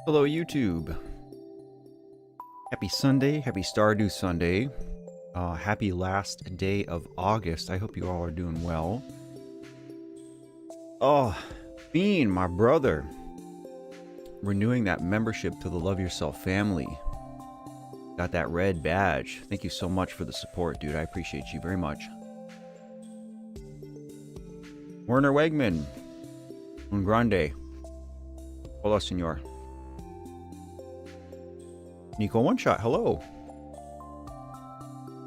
Hello, YouTube. Happy Sunday. Happy Stardew Sunday. Happy last day of August. I hope you all are doing well. Oh, Bean, my brother. Renewing that membership to the Love Yourself family. Got that red badge. Thank you so much for the support, dude. I appreciate you very much. Werner Wegman. Un grande. Hola, senor. Nico One Shot, hello.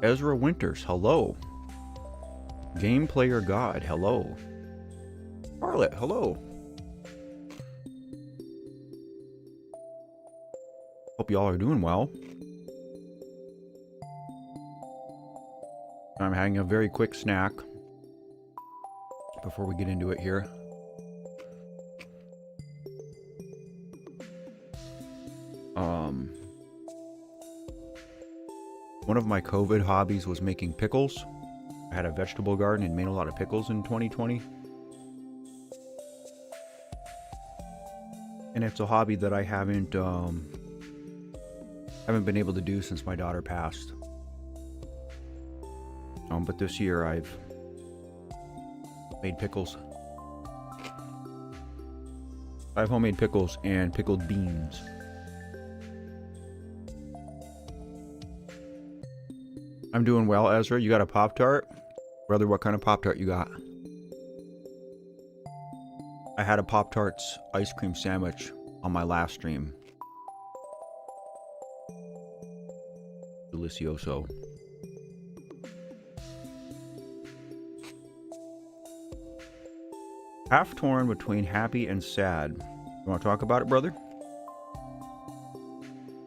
Ezra Winters, hello. Game Player God, hello. Charlotte, hello. Hope y'all are doing well. I'm having a very quick snack before we get into it here. One of my COVID hobbies was making pickles. I had a vegetable garden and made a lot of pickles in 2020. And it's a hobby that I haven't been able to do since my daughter passed. But this year I've made pickles. I have homemade pickles and pickled beans. I'm doing well, Ezra. You got a Pop-Tart? Brother, what kind of Pop-Tart you got? I had a Pop-Tarts ice cream sandwich on my last stream. Delicioso. Half torn between happy and sad. You want to talk about it, brother?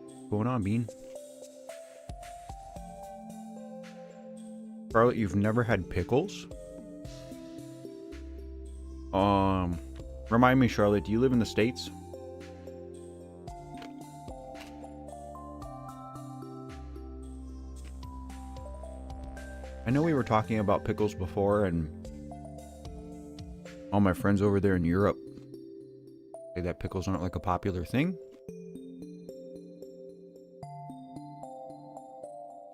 What's going on, Bean? Charlotte, you've never had pickles? Remind me, Charlotte, do you live in the States? I know we were talking about pickles before, and all my friends over there in Europe say that pickles aren't like a popular thing.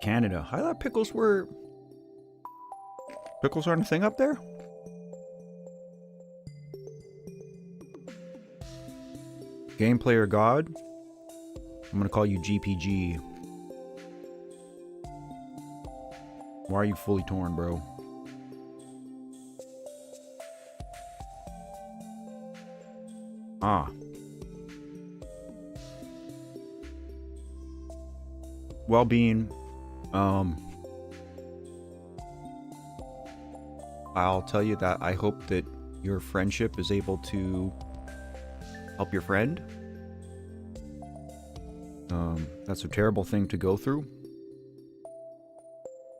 Canada. I thought pickles were... Pickles aren't a thing up there? Game Player God. I'm gonna call you GPG. Why are you fully torn, bro? Ah. Well-being. I'll tell you that I hope that your friendship is able to help your friend. That's a terrible thing to go through.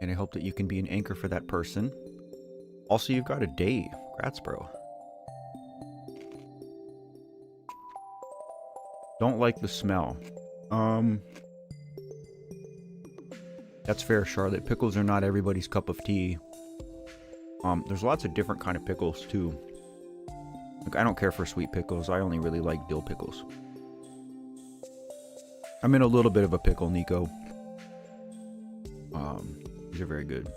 And I hope that you can be an anchor for that person. Also, you've got a date. Congrats, bro. Don't like the smell. That's fair, Charlotte. Pickles are not everybody's cup of tea. There's lots of different kind of pickles too. Like, I don't care for sweet pickles. I only really like dill pickles. I'm in a little bit of a pickle, Nico. These are very good.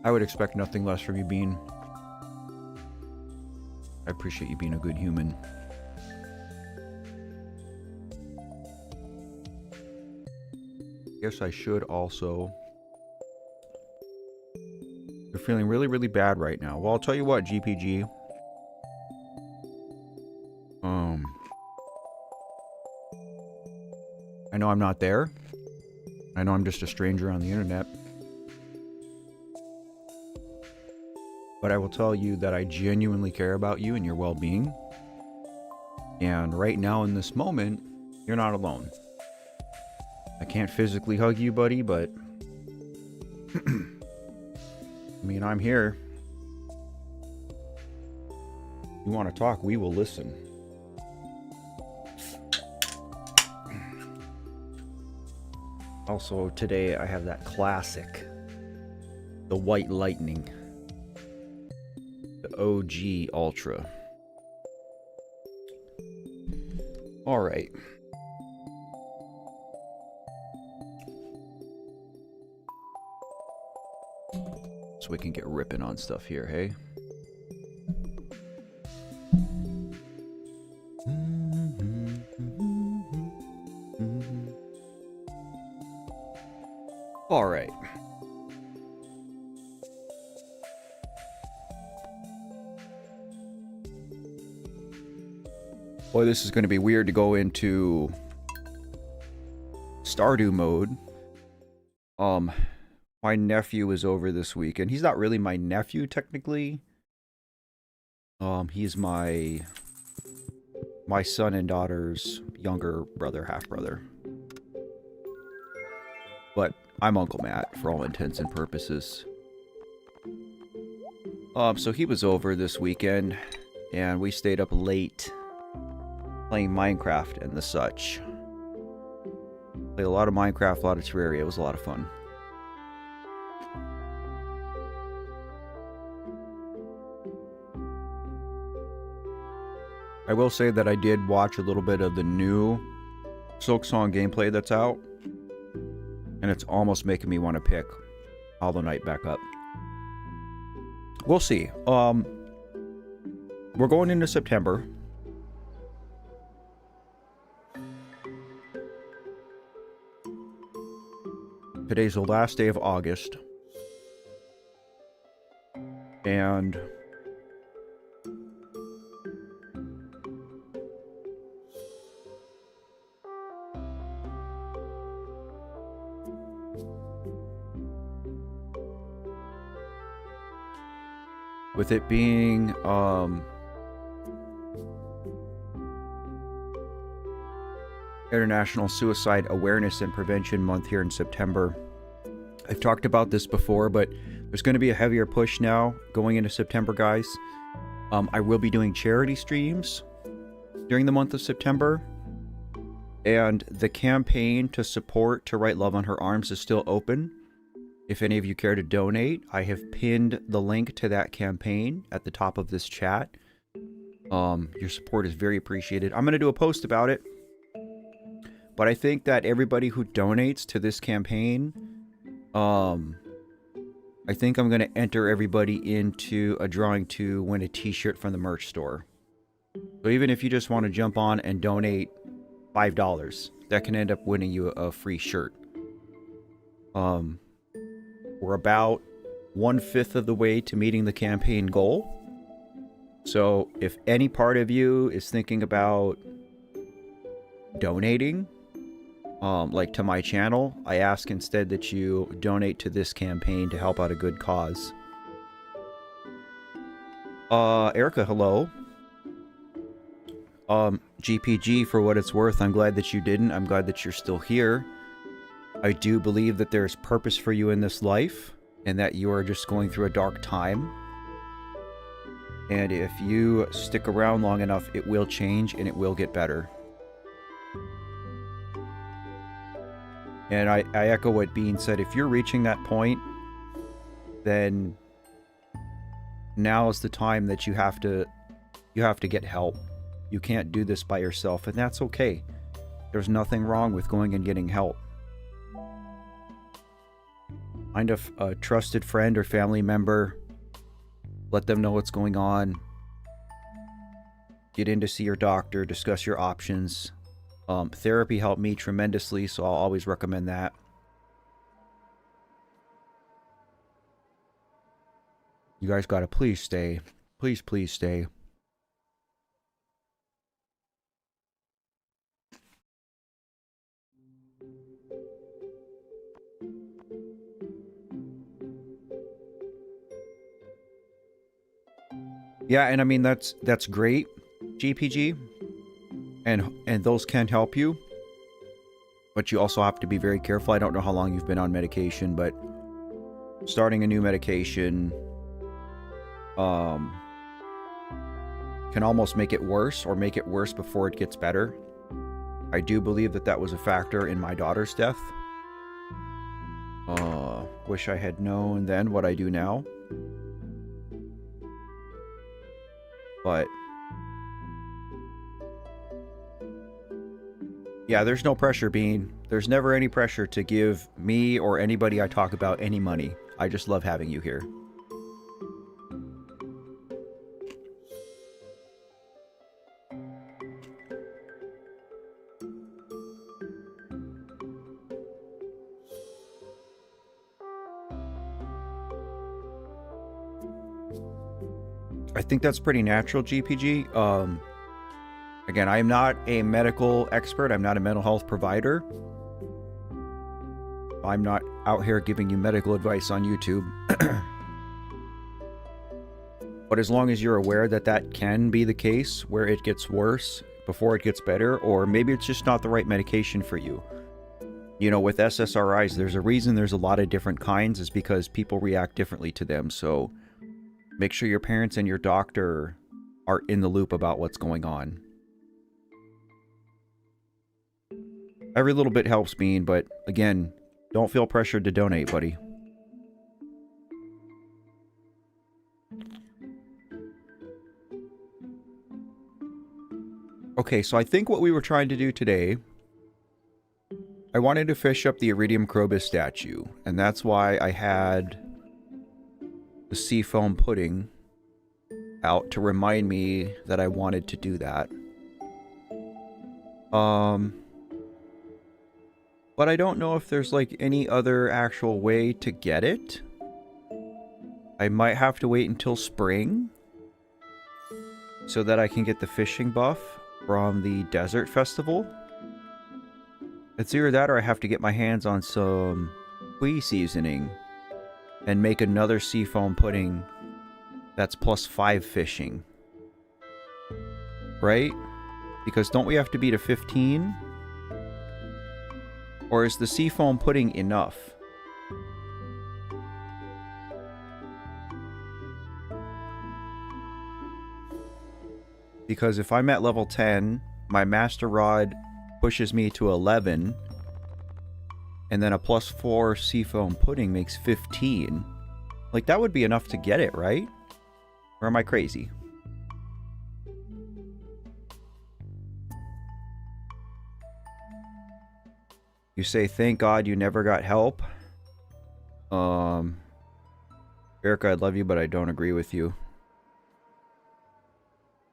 I would expect nothing less from you, Bean. I appreciate you being a good human. Guess I should also... You're feeling really, really bad right now. Well, I'll tell you what, GPG. I know I'm not there. I know I'm just a stranger on the internet. But I will tell you that I genuinely care about you and your well-being. And right now in this moment, you're not alone. I can't physically hug you, buddy, but... I mean, I'm here. You want to talk, we will listen. Also, today I have that classic, the White Lightning. OG Ultra. Alright. So we can get ripping on stuff here, hey? Alright. Boy, this is going to be weird to go into Stardew mode. My nephew is over this week, and he's not really my nephew technically. He's my son and daughter's younger brother, half brother. But I'm Uncle Matt for all intents and purposes. So he was over this weekend, and we stayed up late playing Minecraft and the such. Played a lot of Minecraft, a lot of Terraria. It was a lot of fun. I will say that I did watch a little bit of the new Silksong gameplay that's out, and it's almost making me want to pick Hollow Knight back up. We'll see. We're going into September. Today's the last day of August. And with it being International Suicide Awareness and Prevention Month here in September. I've talked about this before, but there's going to be a heavier push now going into September, guys. I will be doing charity streams during the month of September. And the campaign to support To Write Love on Her Arms is still open. If any of you care to donate, I have pinned the link to that campaign at the top of this chat. Your support is very appreciated. I'm going to do a post about it. But I think that everybody who donates to this campaign, I think I'm going to enter everybody into a drawing to win a t-shirt from the merch store. So even if you just want to jump on and donate $5, that can end up winning you a free shirt. We're about 1/5 of the way to meeting the campaign goal. So if any part of you is thinking about donating, like to my channel, I ask instead that you donate to this campaign to help out a good cause. Erica, hello. GPG, for what it's worth, I'm glad that you didn't. I'm glad that you're still here. I do believe that there's purpose for you in this life, and that you are just going through a dark time. And if you stick around long enough, it will change and it will get better. And I echo what Bean said. If you're reaching that point, then now is the time that you have to get help. You can't do this by yourself, and that's okay. There's nothing wrong with going and getting help. Find a trusted friend or family member. Let them know what's going on. Get in to see your doctor. Discuss your options. Therapy helped me tremendously, so I'll always recommend that. You guys gotta please stay. Please, please stay. Yeah, and I mean that's great, GPG. And those can help you. But you also have to be very careful. I don't know how long you've been on medication, but starting a new medication can almost make it worse, or make it worse before it gets better. I do believe that that was a factor in my daughter's death. Wish I had known then what I do now. Yeah, there's no pressure, Bean. There's never any pressure to give me or anybody I talk about any money. I just love having you here. I think that's pretty natural, GPG. Again, I am not a medical expert. I'm not a mental health provider. I'm not out here giving you medical advice on YouTube. But as long as you're aware that that can be the case, where it gets worse before it gets better, or maybe it's just not the right medication for you. You know, with SSRIs, there's a reason there's a lot of different kinds, is because people react differently to them. So make sure your parents and your doctor are in the loop about what's going on. Every little bit helps, Bean, but again, don't feel pressured to donate, buddy. Okay, so I think what we were trying to do today, I wanted to fish up the Iridium Crobus statue, and that's why I had the seafoam pudding out to remind me that I wanted to do that. But I don't know if there's like any other actual way to get it. I might have to wait until spring so that I can get the fishing buff from the Desert Festival. It's either that or I have to get my hands on some whey seasoning and make another seafoam pudding that's +5 fishing. Right? Because don't we have to be to 15? Or is the seafoam pudding enough? Because if I'm at level 10, my Master Rod pushes me to 11, and then a +4 seafoam pudding makes 15. Like, that would be enough to get it, right? Or am I crazy? You say, thank God you never got help. Erica, I love you, but I don't agree with you.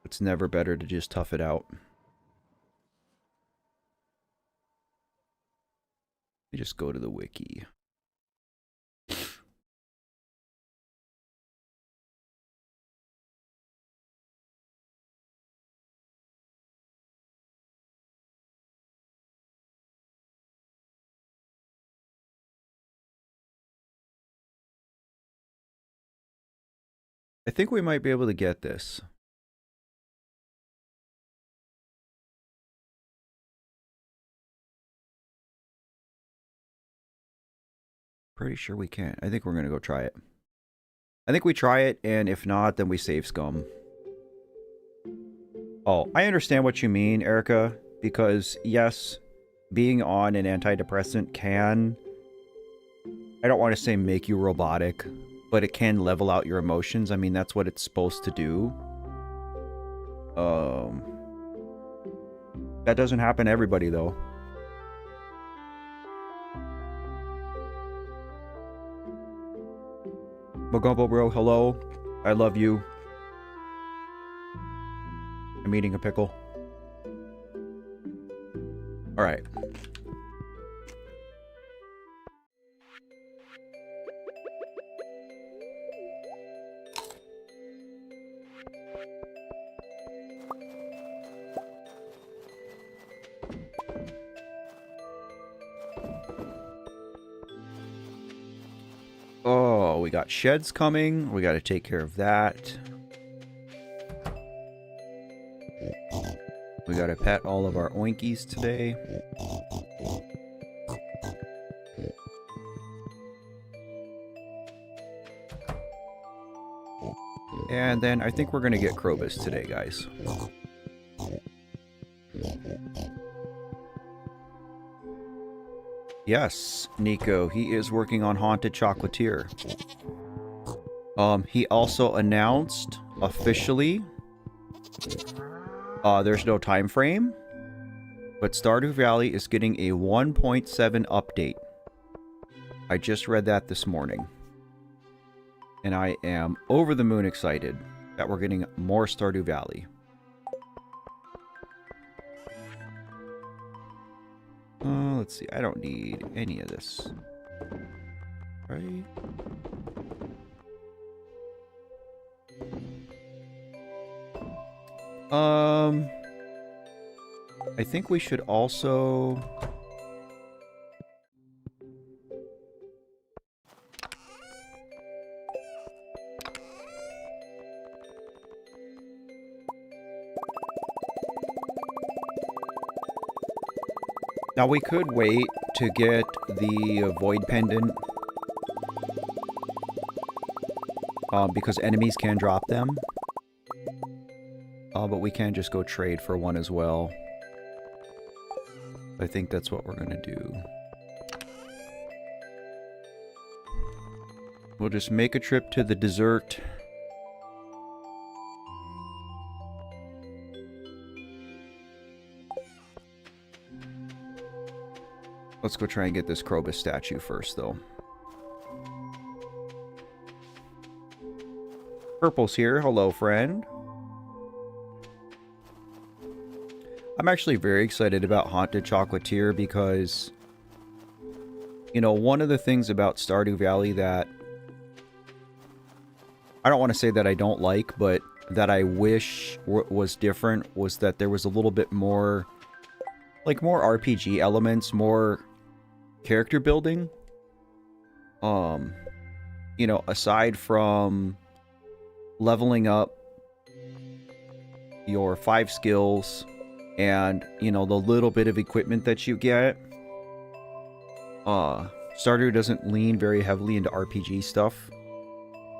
It's never better to just tough it out. You just go to the wiki. I think we might be able to get this. Pretty sure we can. I think we're going to go try it. I think we try it, and if not, then we save scum. Oh, I understand what you mean, Erica, because yes, being on an antidepressant can, I don't want to say make you robotic, but it can level out your emotions. I mean, that's what it's supposed to do. That doesn't happen to everybody, though. Mogumbo bro, hello. I love you. I'm eating a pickle. Alright. Oh, we got sheds coming. We got to take care of that. We got to pet all of our oinkies today. And then I think we're going to get Krobus today, guys. Yes, Nico, he is working on Haunted Chocolatier. He also announced officially there's no time frame, But Stardew Valley is getting a 1.7 update. I just read that this morning. And I am over the moon excited that we're getting more Stardew Valley. Let's see. I don't need any of this. Right? I think we should also... Now we could wait to get the Void Pendant. Because enemies can drop them. But we can just go trade for one as well. I think that's what we're gonna do. We'll just make a trip to the desert. Let's go try and get this Krobus statue first, though. Purple's here. Hello, friend. I'm actually very excited about Haunted Chocolatier because, you know, one of the things about Stardew Valley that I don't want to say that I don't like, but that I wish was different was that there was a little bit more, like, more RPG elements, more character building. You know, aside from leveling up your 5 skills and, you know, the little bit of equipment that you get, Stardew doesn't lean very heavily into RPG stuff.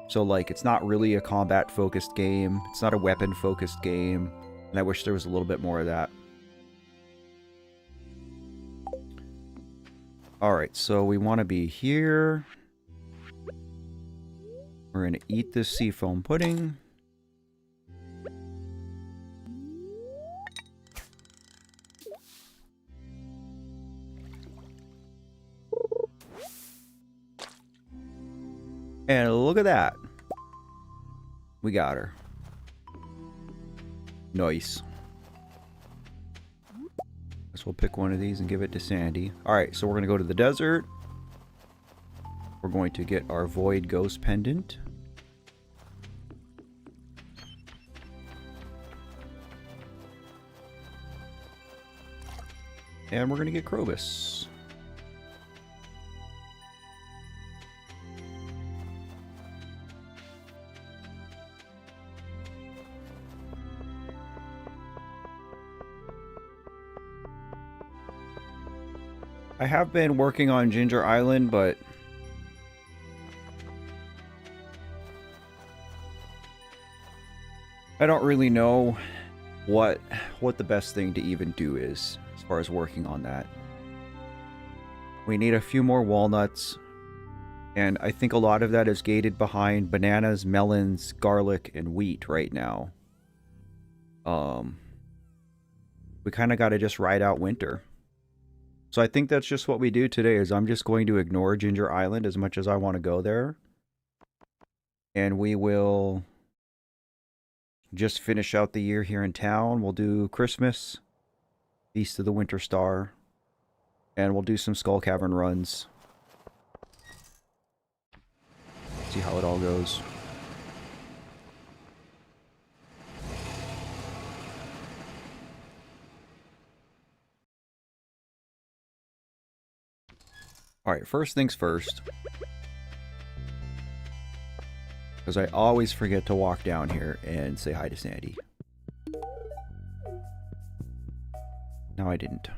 So, like, it's not really a combat-focused game. It's not a weapon-focused game. And I wish there was a little bit more of that. Alright, so we want to be here. We're going to eat this seafoam pudding. And look at that. We got her. Nice. Guess we'll pick one of these and give it to Sandy. Alright, so we're going to go to the desert. We're going to get our Void Ghost Pendant. And we're going to get Krobus. I have been working on Ginger Island, but I don't really know what the best thing to even do is as far as working on that. We need a few more walnuts, and I think a lot of that is gated behind bananas, melons, garlic, and wheat right now. We kind of got to just ride out winter. So I think that's just what we do today, is I'm just going to ignore Ginger Island as much as I want to go there. And we will just finish out the year here in town. We'll do Christmas, Feast of the Winter Star, and we'll do some Skull Cavern runs. See how it all goes. Alright, first things first. Because I always forget to walk down here and say hi to Sandy. No, I didn't.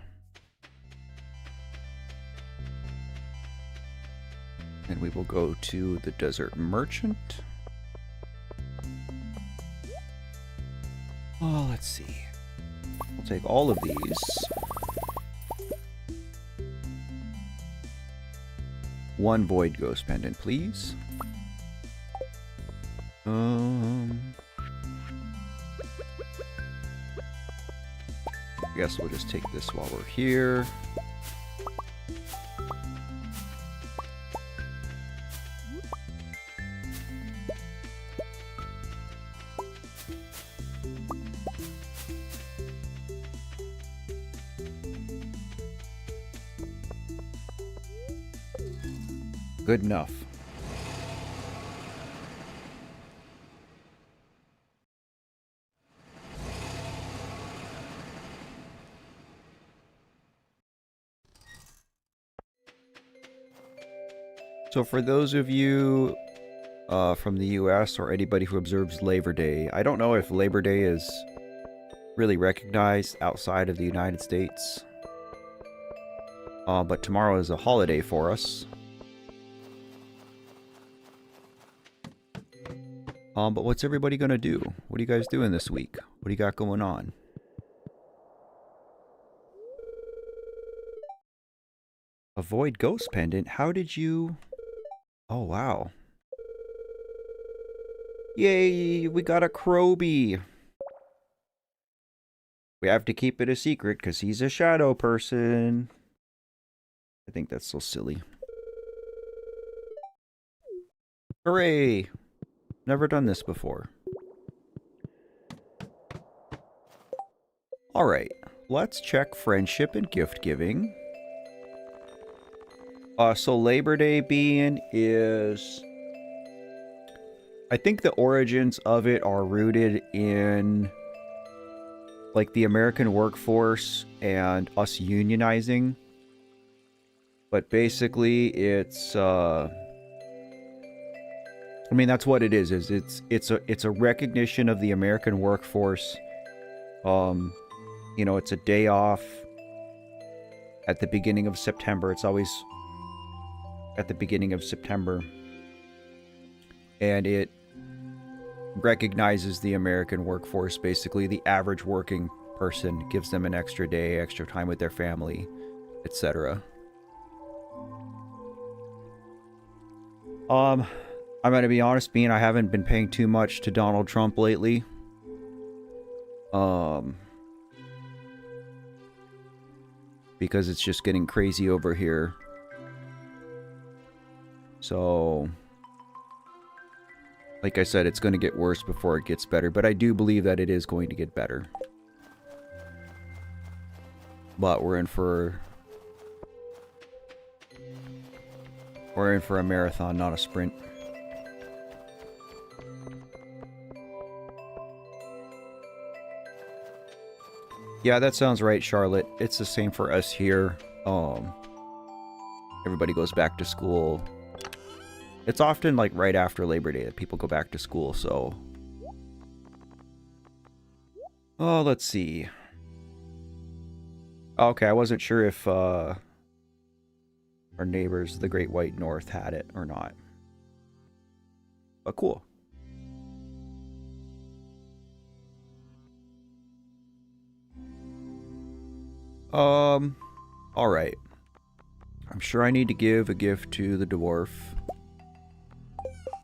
And we will go to the Desert Merchant. Oh, let's see. We'll take all of these. One Void Ghost Pendant, please. I guess we'll just take this while we're here. Good enough. So for those of you from the US or anybody who observes Labor Day, I don't know if Labor Day is really recognized outside of the United States. But tomorrow is a holiday for us. But what's everybody gonna do? What are you guys doing this week? What do you got going on? Avoid ghost pendant? How did you... Oh, wow. Yay, we got a Kroby. We have to keep it a secret because he's a shadow person. I think that's so silly. Hooray! Never done this before. Alright, let's check friendship and gift giving. So Labor Day being is... I think the origins of it are rooted in like the American workforce and us unionizing. But basically it's I mean that's what it is it's a recognition of the American workforce. You know, it's a day off at the beginning of September. It's always at the beginning of September. And it recognizes the American workforce, basically the average working person, gives them an extra day, extra time with their family, etc. I'm gonna be honest, being I haven't been paying too much to Donald Trump lately. Because it's just getting crazy over here. So, like I said, it's going to get worse before it gets better, but I do believe that it is going to get better. But we're in for a marathon, not a sprint. Yeah, that sounds right, Charlotte. It's the same for us here. Everybody goes back to school. It's often like right after Labor Day that people go back to school, so... Oh, let's see. Okay, I wasn't sure if our neighbors, the Great White North, had it or not. But cool. Alright. I'm sure I need to give a gift to the dwarf.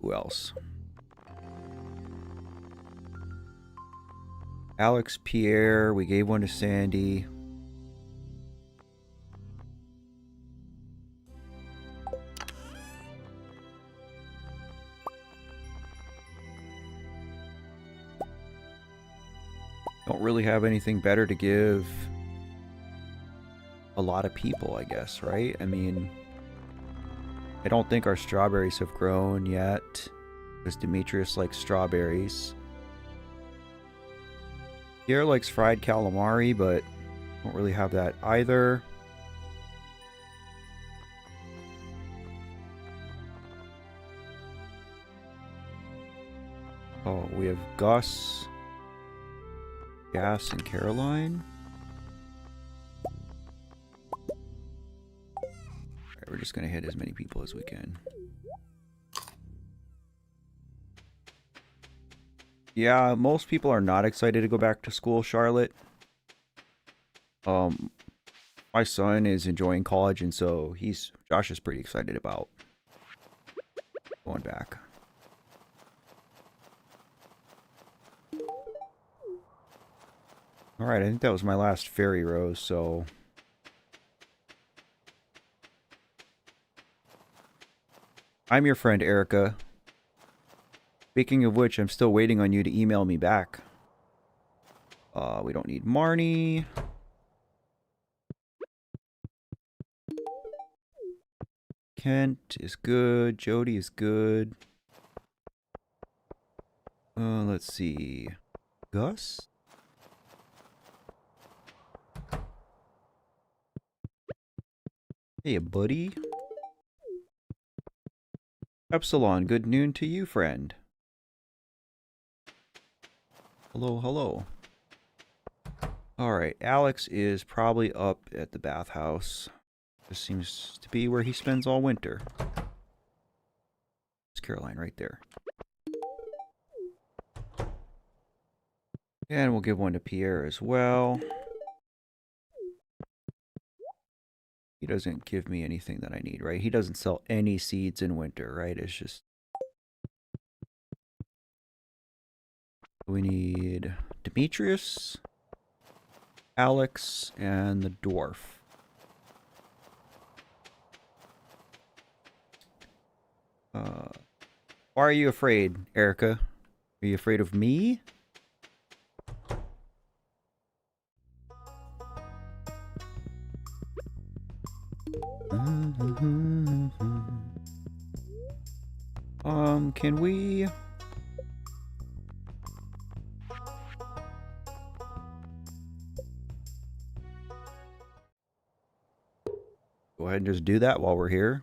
Who else? Alex, Pierre, we gave one to Sandy. Don't really have anything better to give a lot of people, I guess, right? I mean, I don't think our strawberries have grown yet, because Demetrius likes strawberries. Pierre likes fried calamari, but don't really have that either. Oh, we have Gus, Gas, and Caroline. We're just going to hit as many people as we can. Yeah, most people are not excited to go back to school, Charlotte. My son is enjoying college, and so Josh is pretty excited about going back. Alright, I think that was my last fairy rose, so... I'm your friend, Erica. Speaking of which, I'm still waiting on you to email me back. We don't need Marnie. Kent is good. Jody is good. Let's see. Gus? Hey, buddy. Epsilon, good noon to you, friend. Hello, hello. Alright, Alex is probably up at the bathhouse. This seems to be where he spends all winter. It's Caroline right there. And we'll give one to Pierre as well. He doesn't give me anything that I need, right? He doesn't sell any seeds in winter, right? It's just... We need Demetrius, Alex, and the dwarf. Why are you afraid, Erica? Are you afraid of me? Can we... Go ahead and just do that while we're here.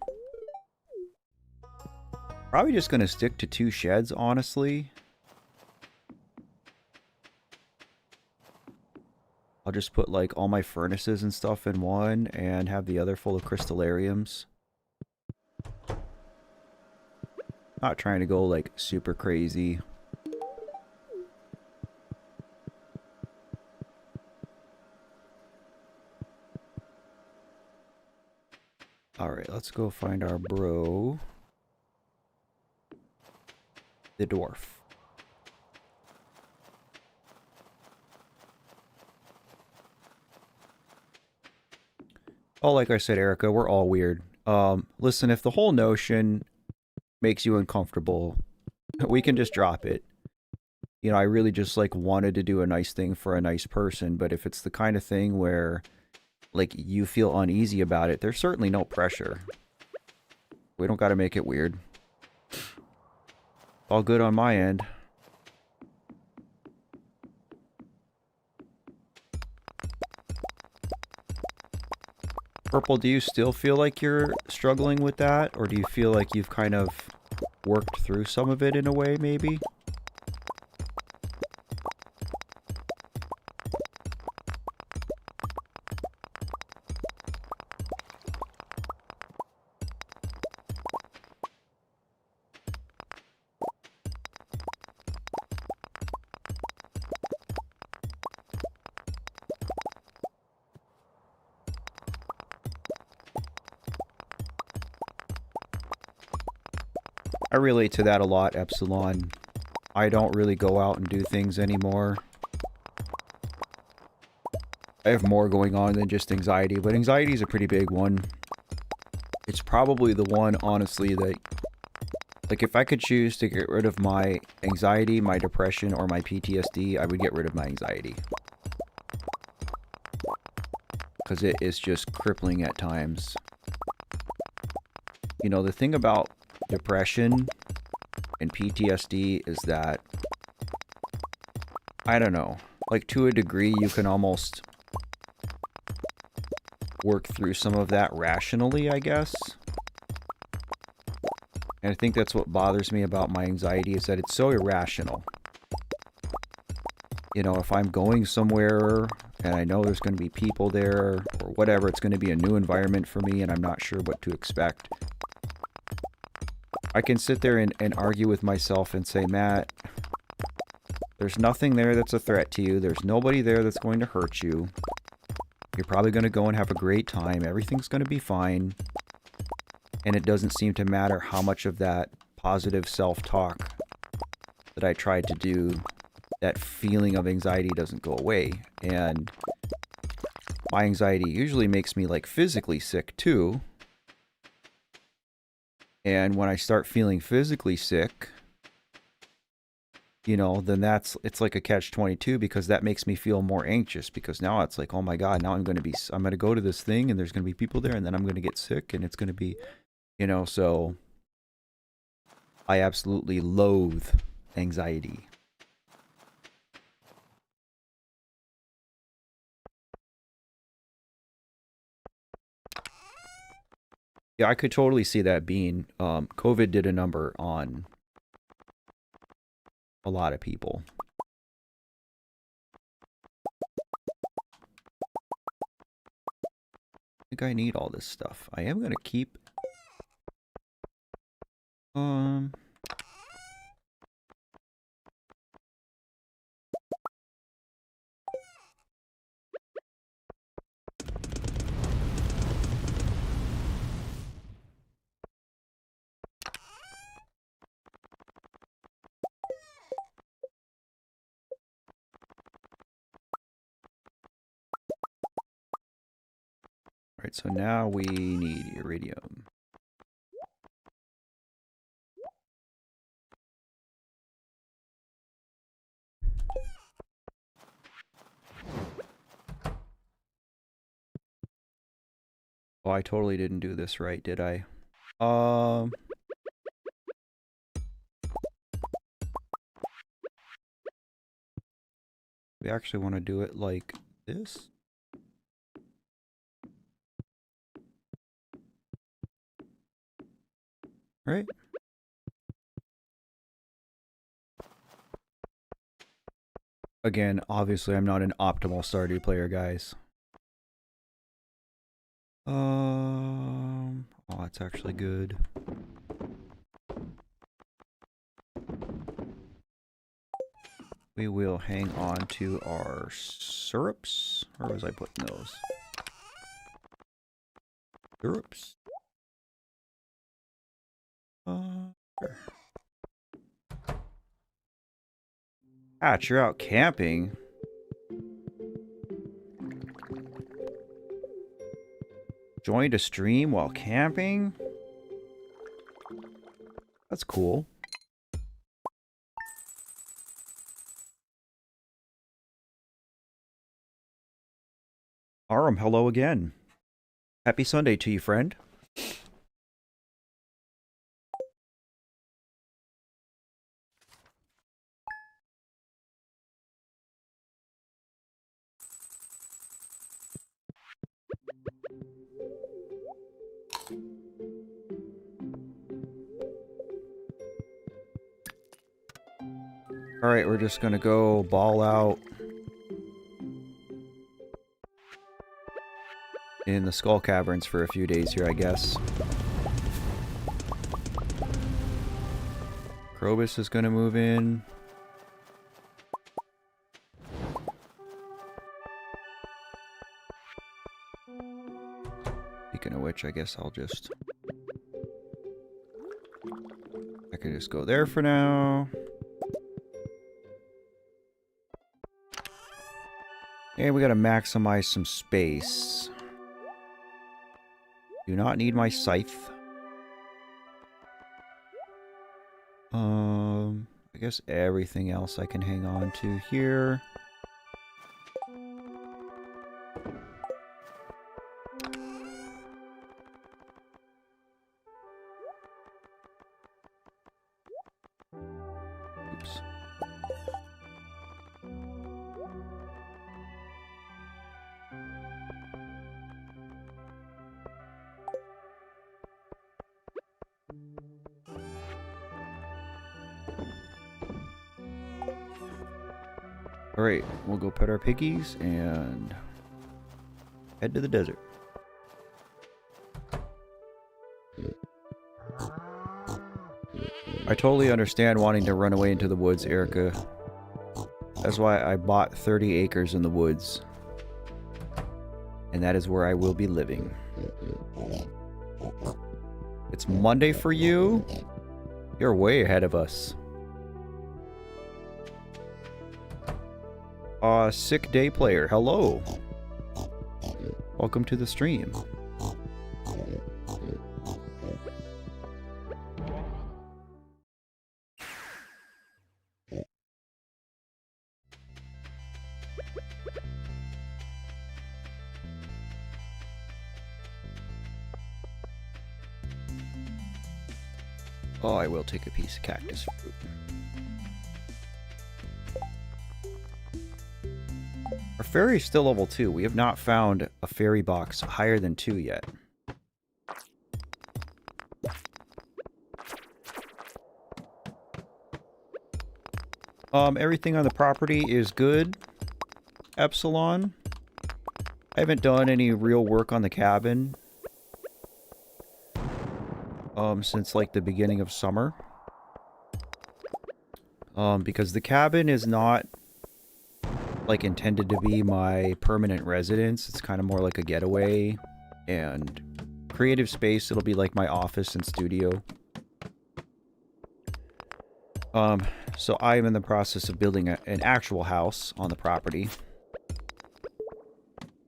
Probably just going to stick to 2 sheds, honestly. I'll just put, like, all my furnaces and stuff in one and have the other full of crystallariums. Not trying to go, like, super crazy. Alright, let's go find our bro. The dwarf. Oh, like I said, Erica, we're all weird. Listen, if the whole notion makes you uncomfortable, we can just drop it. You know, I really just, like, wanted to do a nice thing for a nice person, but if it's the kind of thing where, like, you feel uneasy about it, there's certainly no pressure. We don't gotta make it weird. All good on my end. Purple, do you still feel like you're struggling with that? Or do you feel like you've kind of worked through some of it in a way, maybe? I relate to that a lot, Epsilon. I don't really go out and do things anymore. I have more going on than just anxiety, but anxiety is a pretty big one. It's probably the one, honestly, that... Like, if I could choose to get rid of my anxiety, my depression, or my PTSD, I would get rid of my anxiety. Because it is just crippling at times. You know, the thing about depression and PTSD is that, I don't know, like, to a degree you can almost work through some of that rationally, I guess. And I think that's what bothers me about my anxiety, is that it's so irrational. You know, if I'm going somewhere and I know there's going to be people there or whatever, it's going to be a new environment for me and I'm not sure what to expect. I can sit there and argue with myself and say, Matt, there's nothing there that's a threat to you. There's nobody there that's going to hurt you. You're probably going to go and have a great time. Everything's going to be fine. And it doesn't seem to matter how much of that positive self-talk that I tried to do that feeling of anxiety doesn't go away. And my anxiety usually makes me like physically sick too. And when I start feeling physically sick, you know, then it's like a catch-22 because that makes me feel more anxious because now it's like, oh my God, now I'm going to go to this thing and there's going to be people there and then I'm going to get sick and it's going to be, you know, so I absolutely loathe anxiety. Yeah, I could totally see that being, COVID did a number on a lot of people. I think I need all this stuff. I am going to keep, right, so now we need iridium. Oh, I totally didn't do this right, did I? We actually want to do it like this. Right? Again, obviously I'm not an optimal Stardew player, guys. Oh, that's actually good. We will hang on to our syrups. Where was I putting those? Syrups. Sure. Hatch, you're out camping. Joined a stream while camping? That's cool. Aram, hello again. Happy Sunday to you, friend. Alright, we're just gonna go ball out in the Skull Caverns for a few days here, I guess. Krobus is gonna move in. Speaking of which, I guess I can just go there for now. And we gotta maximize some space. Do not need my scythe. I guess everything else I can hang on to here. Oops. Alright, we'll go pet our piggies and head to the desert. I totally understand wanting to run away into the woods, Erica. That's why I bought 30 acres in the woods. And that is where I will be living. It's Monday for you? You're way ahead of us. Sick Day Player, hello. Welcome to the stream. Oh, I will take a piece of cactus fruit. Our fairy is still level 2. We have not found a fairy box higher than 2 yet. Everything on the property is good. Epsilon. I haven't done any real work on the cabin. Since like the beginning of summer. Because the cabin is not like intended to be my permanent residence. It's kind of more like a getaway and creative space. It'll be like my office and studio. So I am in the process of building an actual house on the property.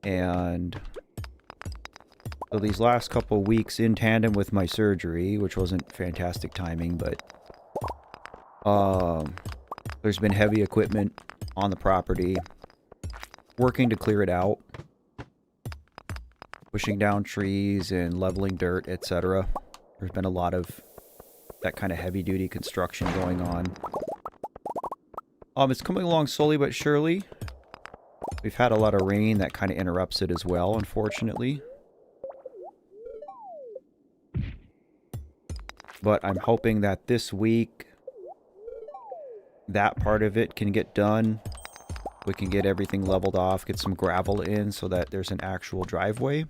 And so these last couple weeks in tandem with my surgery, which wasn't fantastic timing, but there's been heavy equipment on the property, working to clear it out, pushing down trees and leveling dirt, etc. There's been a lot of that kind of heavy-duty construction going on. It's coming along slowly but surely. We've had a lot of rain that kind of interrupts it as well, unfortunately. But I'm hoping that this week that part of it can get done. We can get everything leveled off, get some gravel in so that there's an actual driveway.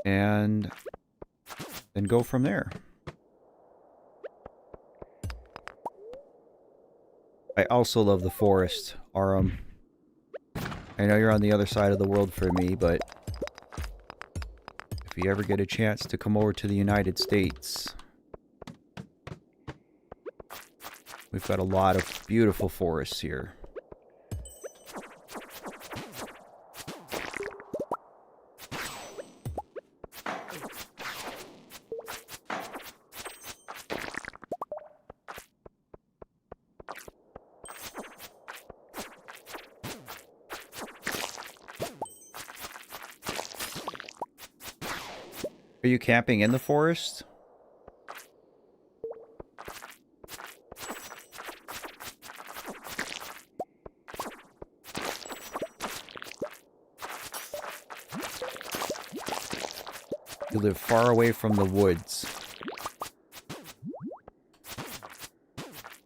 And then go from there. I also love the forest, Aram. I know you're on the other side of the world for me, but if you ever get a chance to come over to the United States, we've got a lot of beautiful forests here. Are you camping in the forest? You live far away from the woods.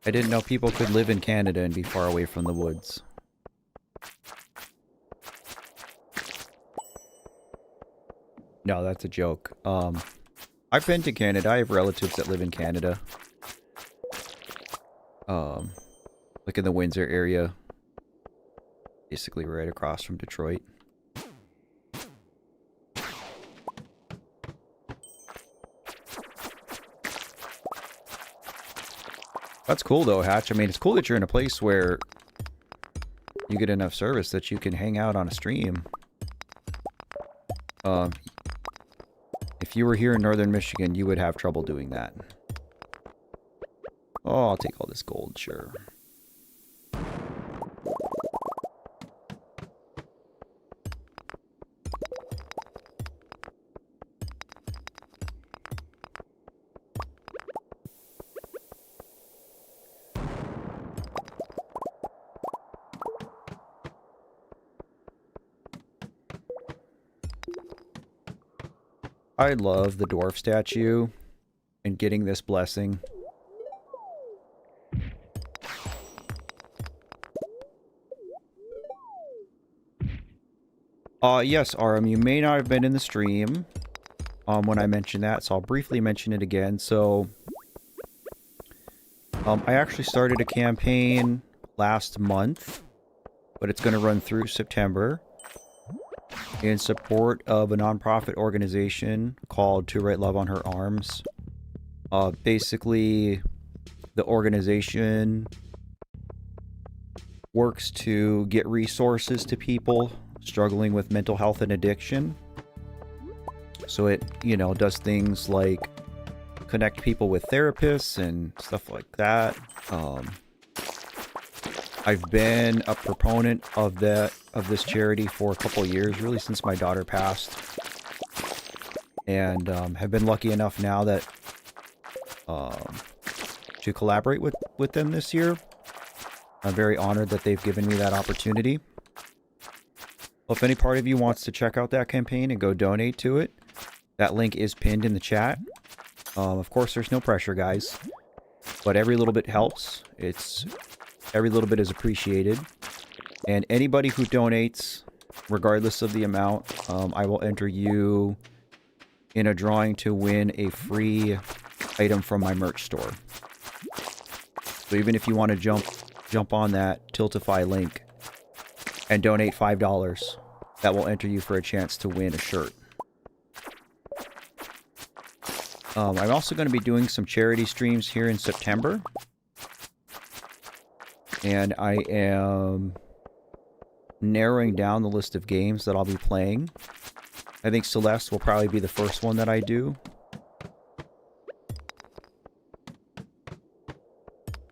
I didn't know people could live in Canada and be far away from the woods. No, that's a joke. I've been to Canada. I have relatives that live in Canada. Like in the Windsor area. Basically right across from Detroit. That's cool though, Hatch. I mean, it's cool that you're in a place where you get enough service that you can hang out on a stream. If you were here in northern Michigan, you would have trouble doing that. Oh, I'll take all this gold, sure. I love the dwarf statue and getting this blessing. Yes, Aram, you may not have been in the stream when I mentioned that, so I'll briefly mention it again. So, I actually started a campaign last month, but it's going to run through September, in support of a nonprofit organization called To Write Love on Her Arms. Basically, the organization works to get resources to people struggling with mental health and addiction. So it, you know, does things like connect people with therapists and stuff like that. I've been a proponent of this charity for a couple years, really since my daughter passed, and have been lucky enough now that to collaborate with them this year. I'm very honored that they've given me that opportunity. Well, if any part of you wants to check out that campaign and go donate to it, that link is pinned in the chat. Of course, there's no pressure, guys, but every little bit helps. Every little bit is appreciated. And anybody who donates, regardless of the amount, I will enter you in a drawing to win a free item from my merch store. So even if you want to jump on that Tiltify link and donate $5, that will enter you for a chance to win a shirt. I'm also going to be doing some charity streams here in September. And I am narrowing down the list of games that I'll be playing. I think Celeste will probably be the first one that I do.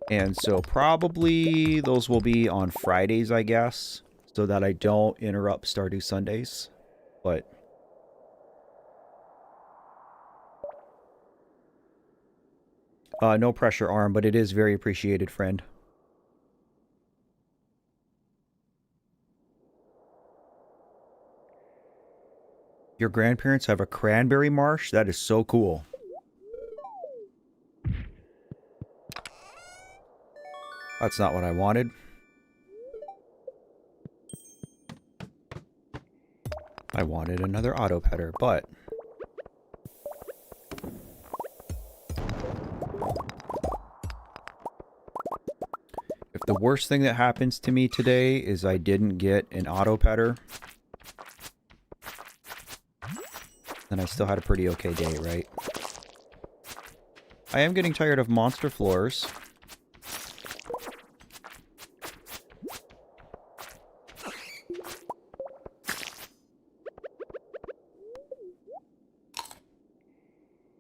And so probably those will be on Fridays, I guess, so that I don't interrupt Stardew Sundays. But no pressure, Arm, but it is very appreciated, friend. Your grandparents have a cranberry marsh? That is so cool. That's not what I wanted. I wanted another auto petter, but if the worst thing that happens to me today is I didn't get an auto petter, then I still had a pretty okay day, right? I am getting tired of monster floors.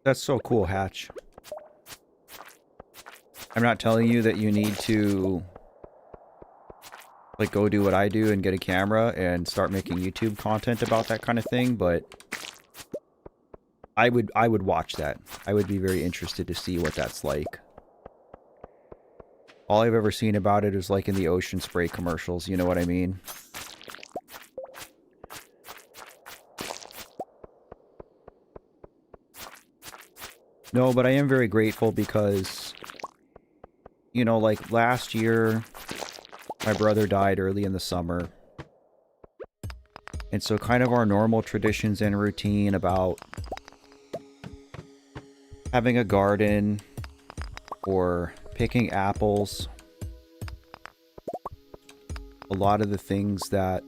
That's so cool, Hatch. I'm not telling you that you need to like go do what I do and get a camera and start making YouTube content about that kind of thing, but I would watch that. I would be very interested to see what that's like. All I've ever seen about it is like in the Ocean Spray commercials, you know what I mean? No, but I am very grateful because, you know, like last year, my brother died early in the summer. And so kind of our normal traditions and routine about having a garden or picking apples, a lot of the things that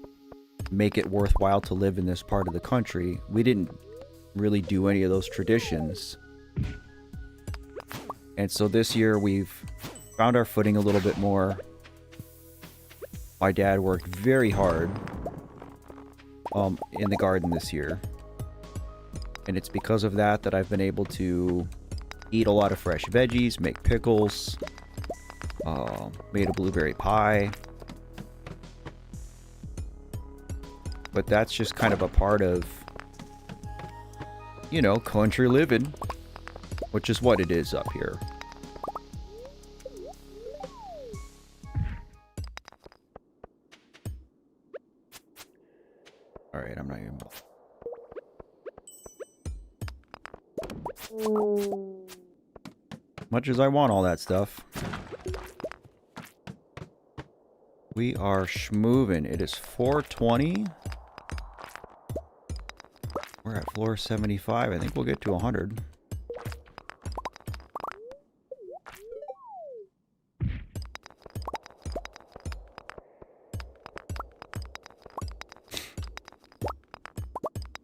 make it worthwhile to live in this part of the country, we didn't really do any of those traditions. And so this year we've found our footing a little bit more. My dad worked very hard in the garden this year. And it's because of that that I've been able to eat a lot of fresh veggies, make pickles, made a blueberry pie. But that's just kind of a part of, you know, country living, which is what it is up here. Alright, I'm not even... Much as I want all that stuff. We are schmoving. It is 4:20. We're at floor 75. I think we'll get to 100.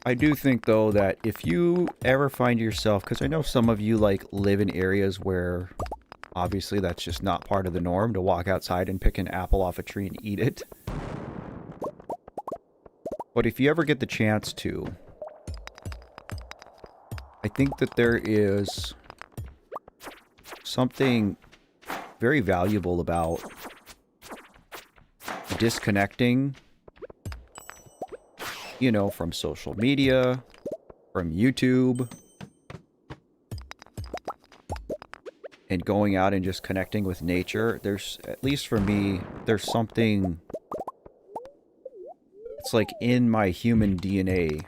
I do think, though, that if you ever find yourself, because I know some of you, like, live in areas where Obviously, that's just not part of the norm to walk outside and pick an apple off a tree and eat it. But if you ever get the chance to, I think that there is something very valuable about disconnecting, you know, from social media, from YouTube, and going out and just connecting with nature. There's, at least for me, there's something, it's like in my human DNA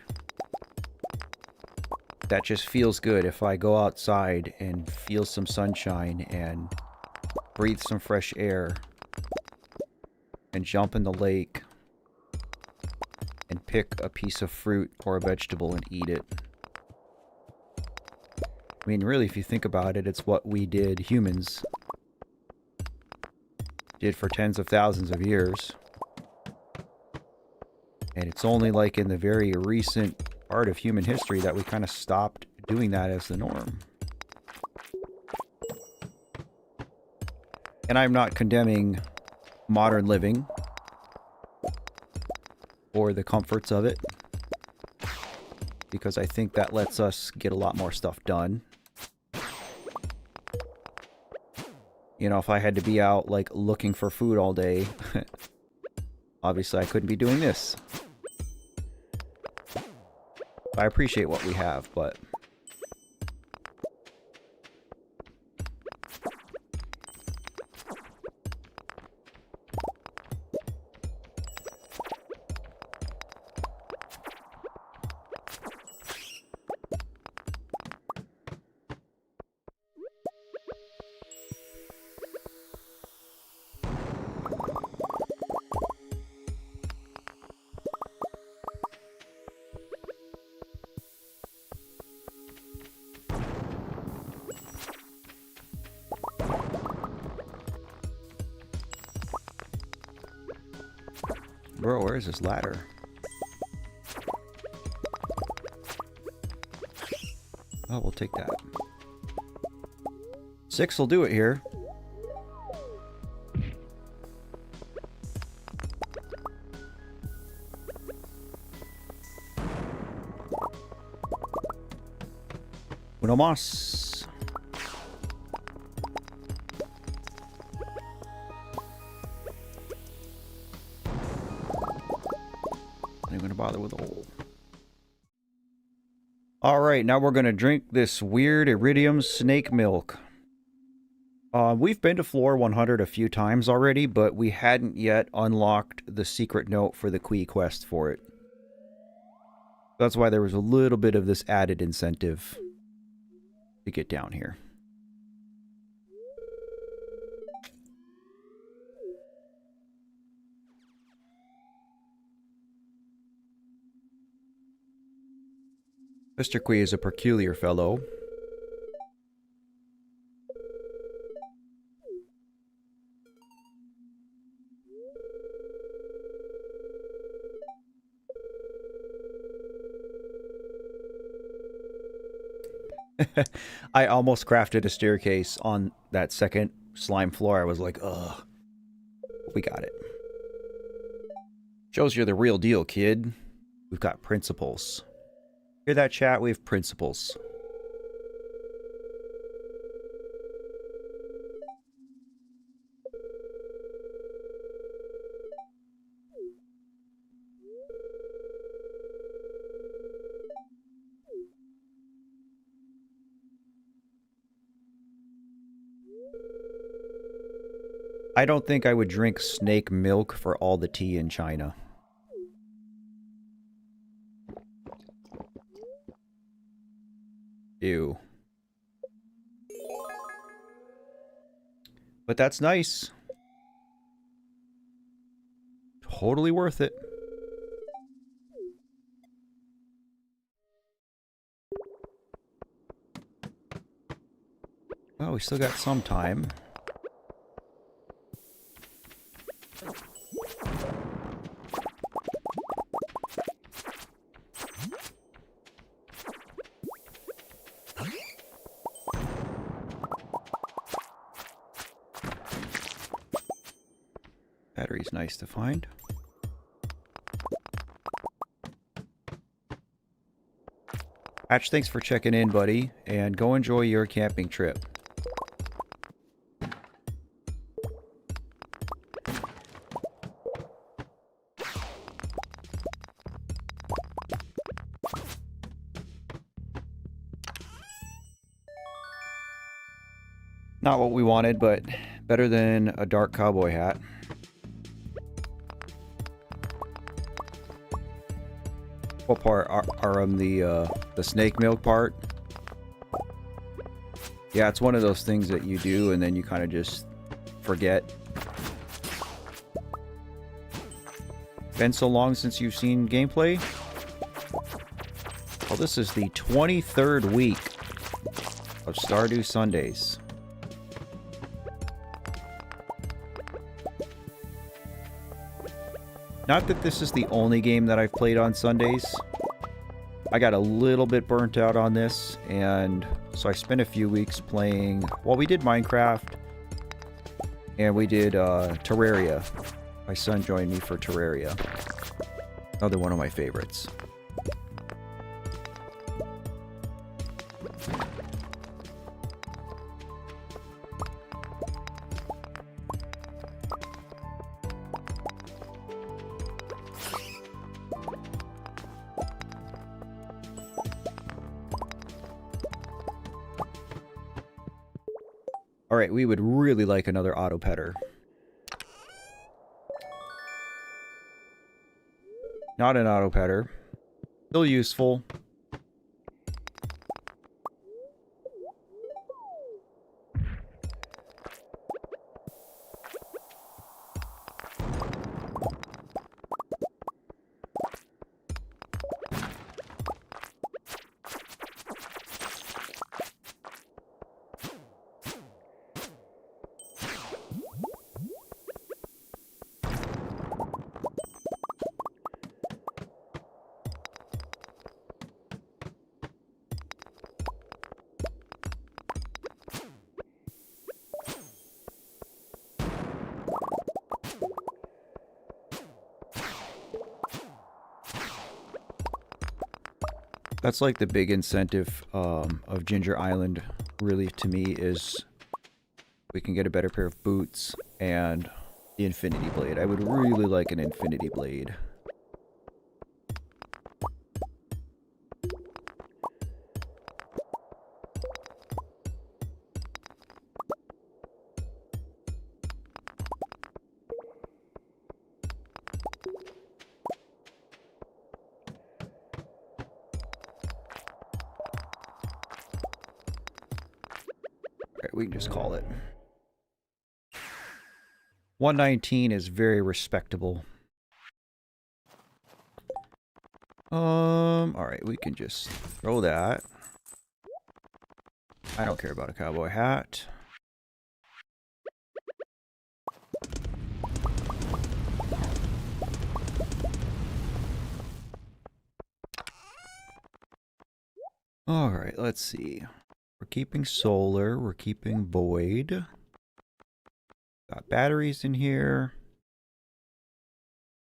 that just feels good if I go outside and feel some sunshine and breathe some fresh air and jump in the lake and pick a piece of fruit or a vegetable and eat it. I mean, really, if you think about it, it's what we did, humans did for tens of thousands of years. And it's only like in the very recent part of human history that we kind of stopped doing that as the norm. And I'm not condemning modern living or the comforts of it, because I think that lets us get a lot more stuff done. You know, if I had to be out, like, looking for food all day, obviously I couldn't be doing this. I appreciate what we have, but... Bro, where is this ladder? Oh, we'll take that. 6 will do it here. Uno más. I'm gonna bother with the hole. Alright, now we're gonna drink this weird iridium snake milk. We've been to floor 100 a few times already, but we hadn't yet unlocked the secret note for the Quee quest for it. That's why there was a little bit of this added incentive to get down here. Mr. Quee is a peculiar fellow. I almost crafted a staircase on that second slime floor. I was like, ugh. We got it. Shows you're the real deal, kid. We've got principles. Hear that, chat? We have principles. I don't think I would drink snake milk for all the tea in China. Ew. But that's nice. Totally worth it. Well, we still got some time. nice to find. Hatch, thanks for checking in, buddy, and go enjoy your camping trip. Not what we wanted, but better than a dark cowboy hat. What part? The snake milk part? Yeah, it's one of those things that you do and then you kind of just forget. Been so long since you've seen gameplay? Well, this is the 23rd week of Stardew Sundays. Not that this is the only game that I've played on Sundays. I got a little bit burnt out on this, and so I spent a few weeks playing... Well, we did Minecraft, and we did Terraria. My son joined me for Terraria. Another one of my favorites. Alright, we would really like another auto petter. Not an auto petter. Still useful. That's like the big incentive of Ginger Island, really, to me, is we can get a better pair of boots and the Infinity Blade. I would really like an Infinity Blade. We can just call it. 119 is very respectable. Alright, we can just throw that. I don't care about a cowboy hat. Alright, let's see. We're keeping solar, we're keeping void. Got batteries in here.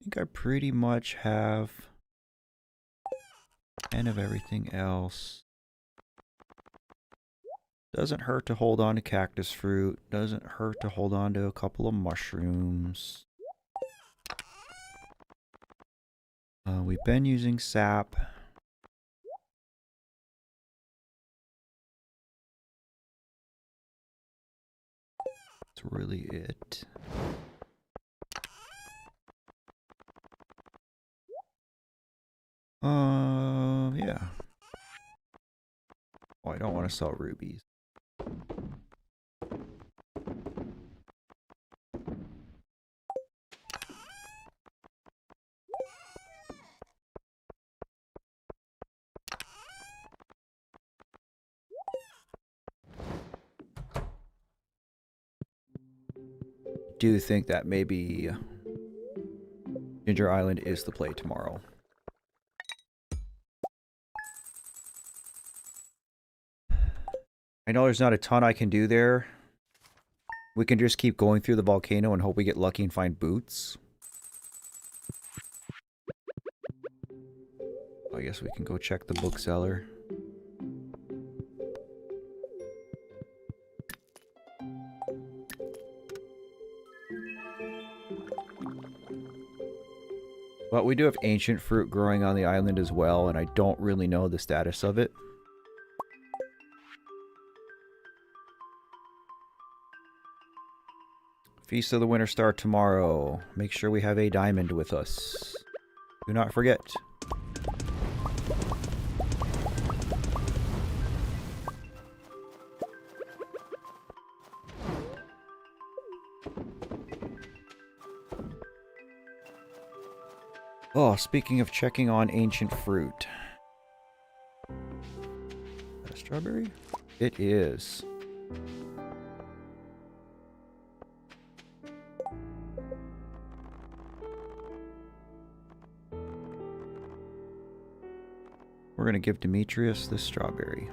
I think I pretty much have 10 of everything else. Doesn't hurt to hold on to cactus fruit. Doesn't hurt to hold on to a couple of mushrooms. We've been using sap. That's really it. Yeah. Oh, I don't want to sell rubies. Do think that maybe Ginger Island is the play tomorrow. I know there's not a ton I can do there. We can just keep going through the volcano and hope we get lucky and find boots. I guess we can go check the bookseller. But we do have ancient fruit growing on the island as well, and I don't really know the status of it. Feast of the Winter Star tomorrow. Make sure we have a diamond with us. Do not forget. Oh, speaking of checking on ancient fruit. Is that a strawberry? It is. We're going to give Demetrius this strawberry.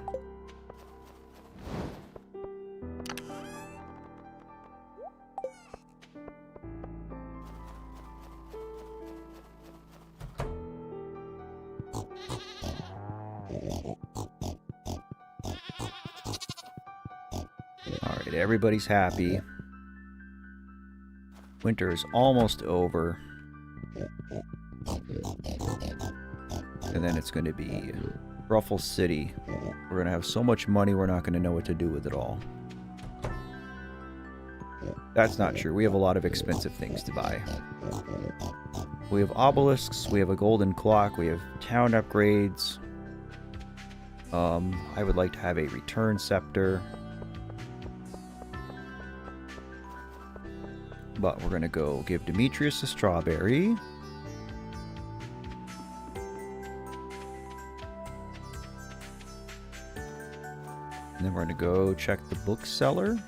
Alright, everybody's happy. Winter is almost over. And then it's going to be Ruffle City. We're going to have so much money we're not going to know what to do with it all. That's not true. We have a lot of expensive things to buy. We have obelisks, we have a golden clock, we have town upgrades. I would like to have a return scepter. But we're going to go give Demetrius a strawberry. And then we're going to go check the bookseller.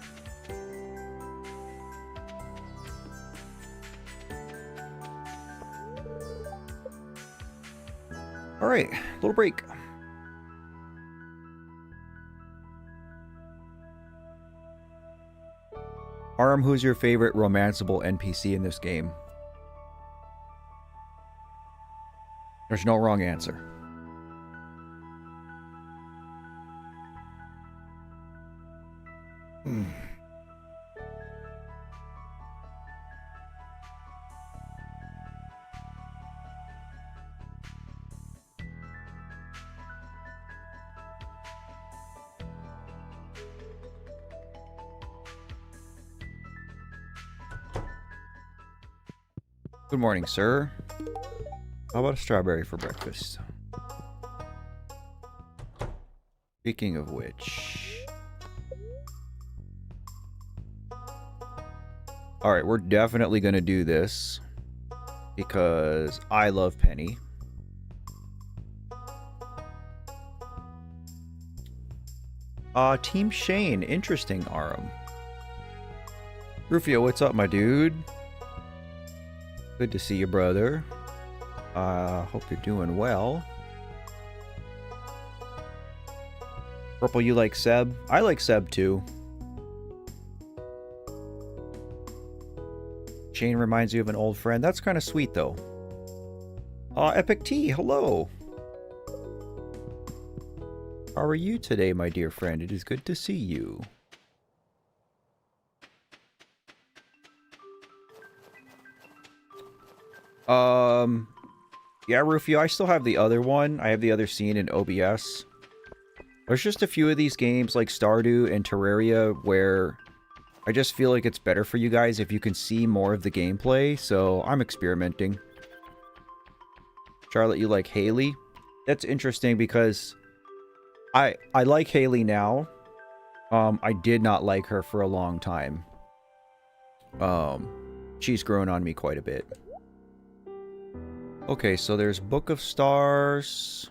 Alright, little break. Arm, who's your favorite romanceable NPC in this game? There's no wrong answer. Good morning, sir. How about a strawberry for breakfast? Speaking of which... Alright, we're definitely going to do this. Because I love Penny. Team Shane. Interesting, Aram. Rufio, what's up, my dude? Good to see you, brother. Hope you're doing well. Purple, you like Seb? I like Seb, too. Shane reminds you of an old friend. That's kind of sweet, though. Epic T, hello. How are you today, my dear friend? It is good to see you. Yeah, Rufio, I still have the other one. I have the other scene in OBS. There's just a few of these games like Stardew and Terraria where I just feel like it's better for you guys if you can see more of the gameplay, so I'm experimenting. Charlotte, you like Haley? That's interesting because I like Haley now. I did not like her for a long time. She's grown on me quite a bit. Okay, so there's Book of Stars.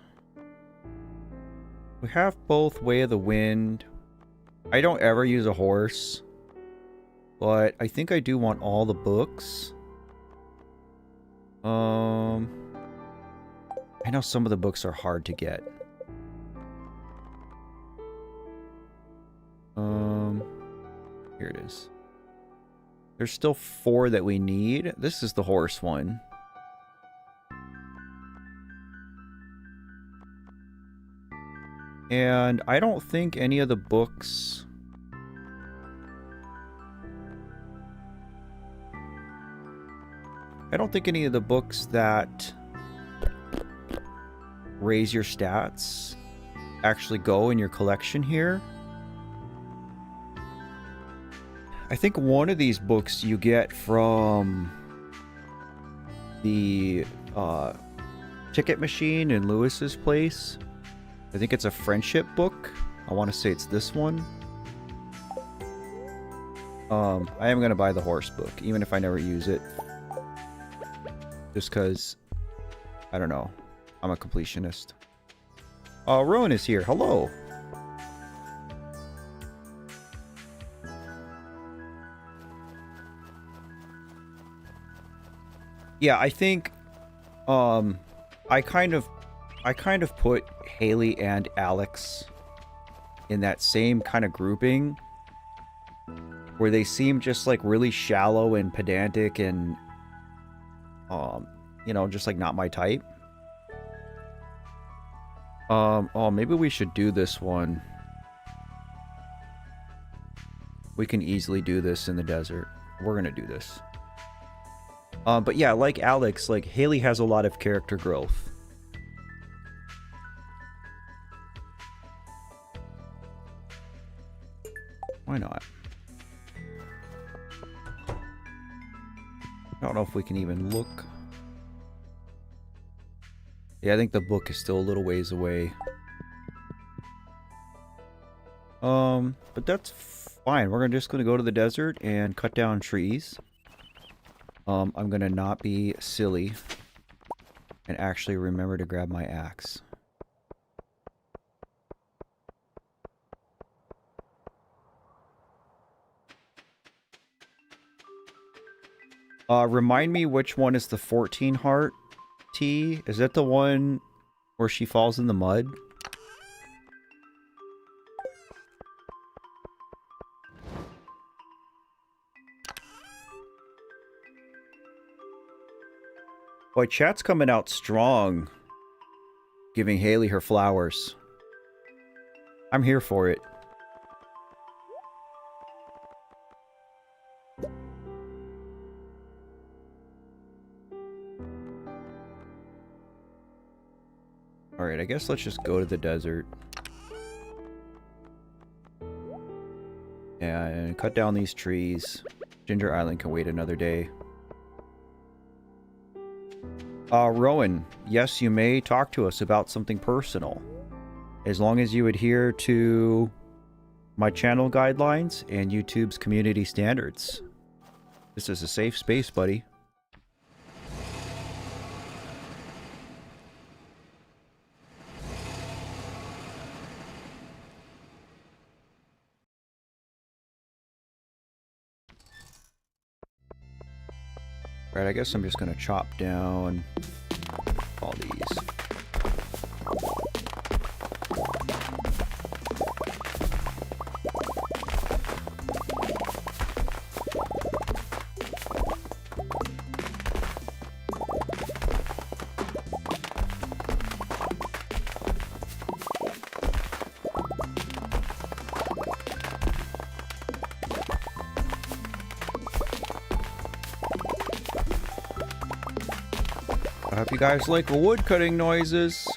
We have both Way of the Wind. I don't ever use a horse. But I think I do want all the books. I know some of the books are hard to get. Here it is. There's still 4 that we need. This is the horse one. And I don't think any of the books... I don't think any of the books that raise your stats actually go in your collection here. I think one of these books you get from the ticket machine in Lewis's place. I think it's a friendship book. I want to say it's this one. I am going to buy the horse book, even if I never use it. Just because, I don't know, I'm a completionist. Rowan is here. Hello. Yeah, I think I kind of put Haley and Alex in that same kind of grouping where they seem just like really shallow and pedantic and you know, just like not my type. Oh, maybe we should do this one. We can easily do this in the desert. We're gonna do this. But yeah, like Alex, like Haley has a lot of character growth. Why not? I don't know if we can even look. Yeah, I think the book is still a little ways away. But that's fine. We're just gonna go to the desert and cut down trees. I'm gonna not be silly and actually remember to grab my axe. Remind me which one is the 14 heart tea? Is that the one where she falls in the mud? Boy, chat's coming out strong. Giving Haley her flowers. I'm here for it. Alright, I guess let's just go to the desert. And cut down these trees. Ginger Island can wait another day. Rowan, yes, you may talk to us about something personal. As long as you adhere to my channel guidelines and YouTube's community standards. This is a safe space, buddy. Right, I guess I'm just gonna chop down all these. I hope you guys like wood cutting noises.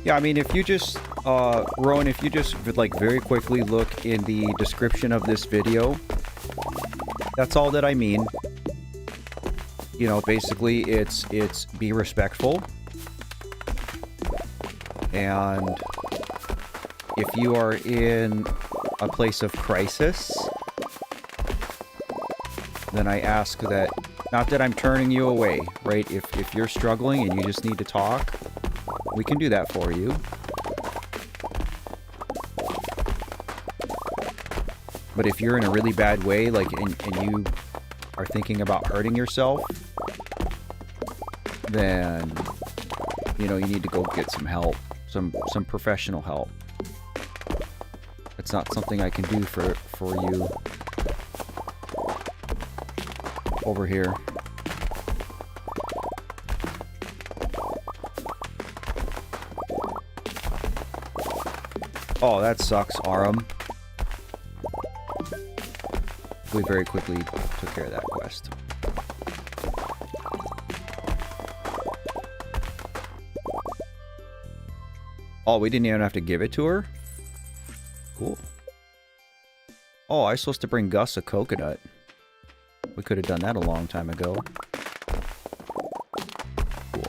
Yeah, I mean, if you just, Rowan, if you just like very quickly look in the description of this video, that's all that I mean. You know, basically it's be respectful. And if you are in a place of crisis, then I ask that, not that I'm turning you away, right? If you're struggling and you just need to talk, we can do that for you. But if you're in a really bad way, like, and you are thinking about hurting yourself, then, you know, you need to go get some help, some professional help. It's not something I can do for you over here. Oh, that sucks, Aram. We very quickly took care of that quest. Oh, we didn't even have to give it to her? Cool. Oh, I was supposed to bring Gus a coconut. We could have done that a long time ago. Cool.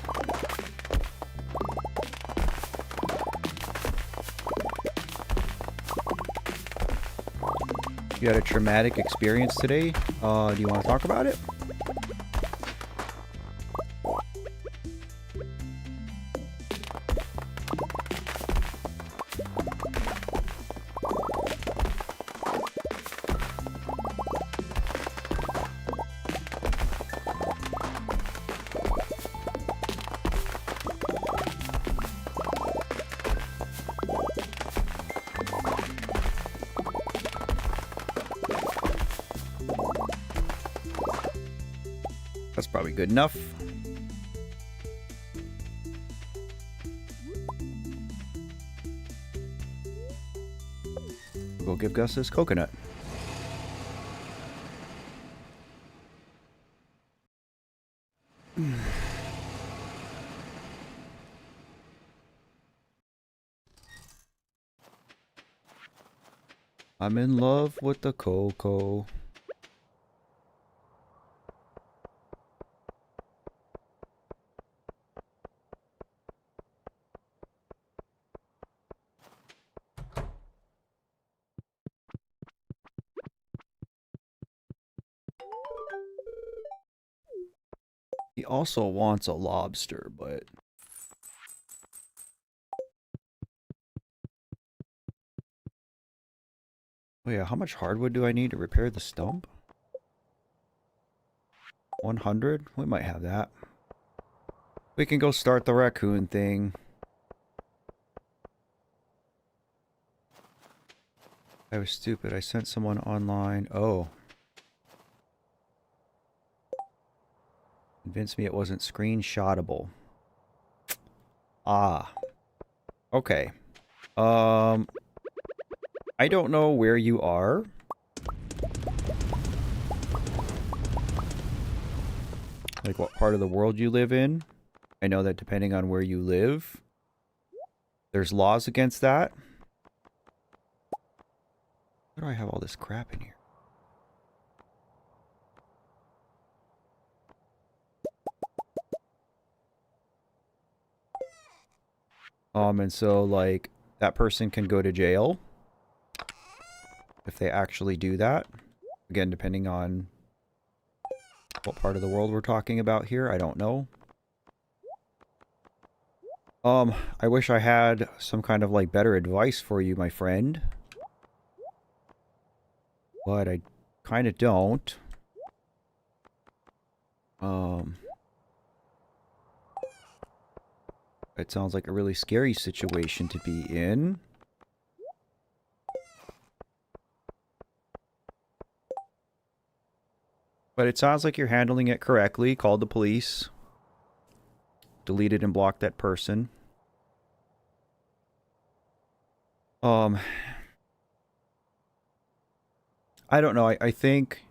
You had a traumatic experience today? Do you want to talk about it? That's probably good enough. We'll go give Gus his coconut. I'm in love with the cocoa. He also wants a lobster, but... Oh yeah, how much hardwood do I need to repair the stump? 100? We might have that. We can go start the raccoon thing. I was stupid. I sent someone online. Oh. Convinced me it wasn't screenshotable. Ah. Okay. I don't know where you are. Like what part of the world you live in. I know that depending on where you live, there's laws against that. Why do I have all this crap in here? And so, like, that person can go to jail if they actually do that. Again, depending on what part of the world we're talking about here, I don't know. I wish I had some kind of, like, better advice for you, my friend. But I kind of don't. It sounds like a really scary situation to be in. But it sounds like you're handling it correctly. Called the police. Deleted and blocked that person. I don't know. I think...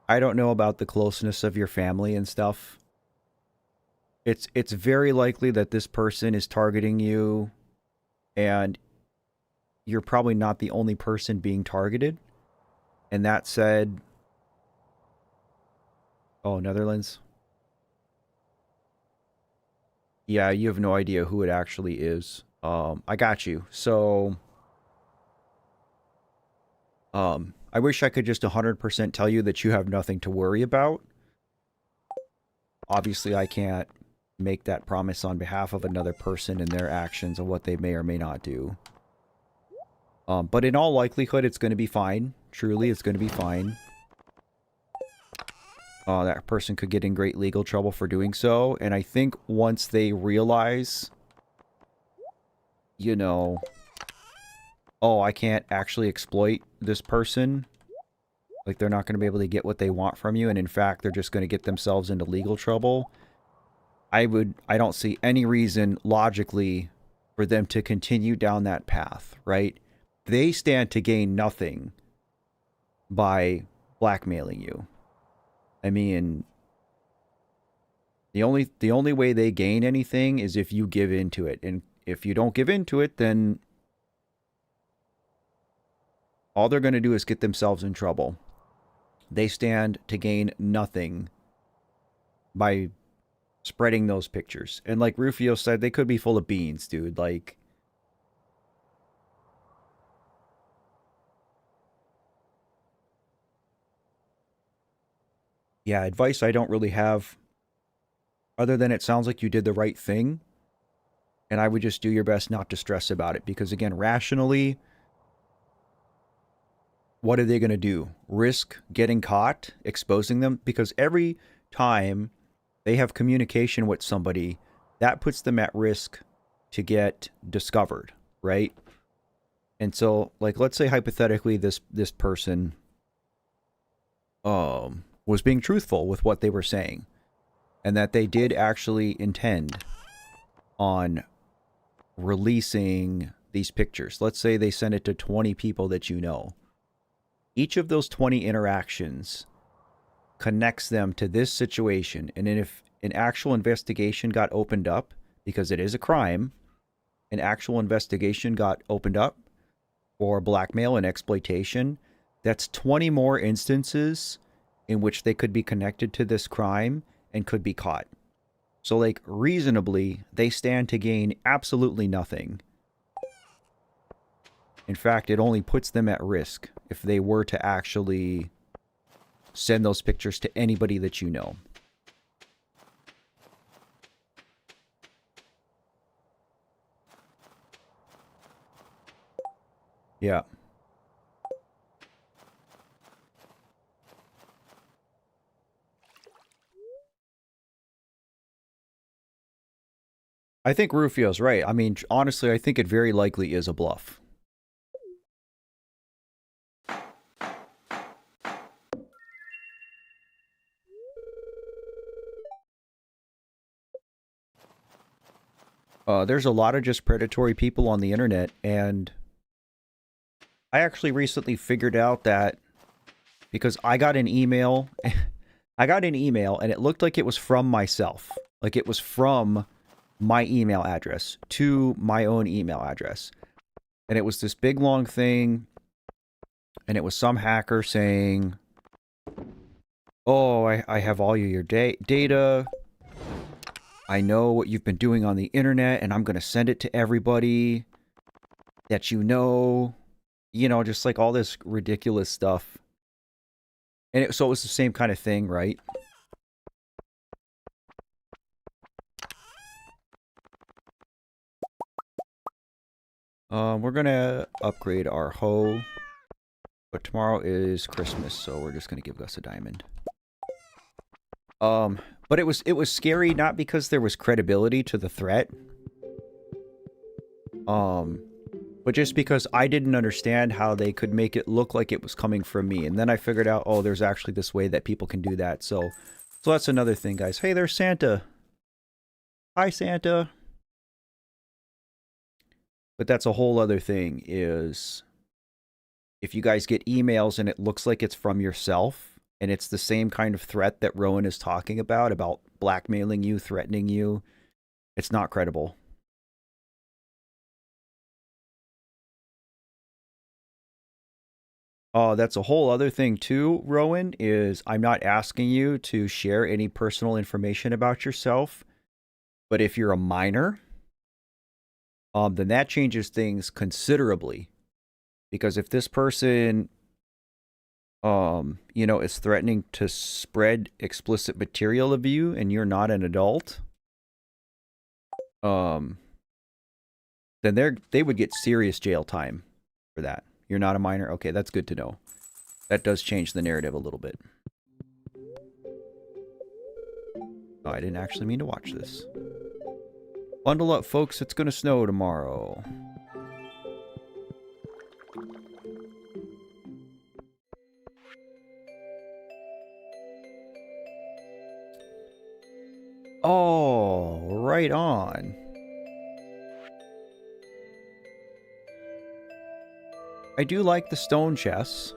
I don't know about the closeness of your family and stuff. It's very likely that this person is targeting you, and you're probably not the only person being targeted. And that said... Oh, Netherlands? Yeah, you have no idea who it actually is. I got you. So... I wish I could just 100% tell you that you have nothing to worry about. Obviously, I can't make that promise on behalf of another person and their actions and what they may or may not do. But in all likelihood, it's going to be fine. Truly, it's going to be fine. That person could get in great legal trouble for doing so. And I think once they realize, you know, oh, I can't actually exploit this person. Like, they're not going to be able to get what they want from you. And in fact, they're just going to get themselves into legal trouble. I don't see any reason logically for them to continue down that path, right? They stand to gain nothing by blackmailing you. I mean, the only way they gain anything is if you give into it. And if you don't give into it, then all they're going to do is get themselves in trouble. They stand to gain nothing by spreading those pictures. And like Rufio said, they could be full of beans, dude. Like, yeah, advice I don't really have, other than it sounds like you did the right thing. And I would just do your best not to stress about it. Because again, rationally, what are they going to do? Risk getting caught, exposing them? Because every time they have communication with somebody, that puts them at risk to get discovered, right? And so, like, let's say hypothetically this person was being truthful with what they were saying, and that they did actually intend on releasing these pictures. Let's say they send it to 20 people that you know. Each of those 20 interactions connects them to this situation. And then if an actual investigation got opened up, because it is a crime, an actual investigation got opened up for blackmail and exploitation, that's 20 more instances in which they could be connected to this crime and could be caught. So, like, reasonably, they stand to gain absolutely nothing. In fact, it only puts them at risk if they were to actually send those pictures to anybody that you know. Yeah. I think Rufio's right. I mean, honestly, I think it very likely is a bluff. There's a lot of just predatory people on the internet, and I actually recently figured out that because I got an email, and it looked like it was from myself. Like it was from my email address to my own email address. And it was this big long thing, and it was some hacker saying, oh, I have all your data. I know what you've been doing on the internet, and I'm going to send it to everybody that you know. You know, just like all this ridiculous stuff. And so it was the same kind of thing, right? We're going to upgrade our hoe. But tomorrow is Christmas, so we're just going to give Gus a diamond. But it was scary not because there was credibility to the threat. But just because I didn't understand how they could make it look like it was coming from me. And then I figured out, oh, there's actually this way that people can do that. So that's another thing, guys. Hey, there's Santa. Hi, Santa. But that's a whole other thing is if you guys get emails and it looks like it's from yourself and it's the same kind of threat that Rowan is talking about blackmailing you, threatening you, it's not credible. That's a whole other thing too, Rowan, is I'm not asking you to share any personal information about yourself. But if you're a minor, then that changes things considerably. Because if this person, is threatening to spread explicit material of you and you're not an adult, then they would get serious jail time for that. You're not a minor? Okay, that's good to know. That does change the narrative a little bit. Oh, I didn't actually mean to watch this. Bundle up, folks. It's gonna snow tomorrow. Oh, right on. I do like the stone chests.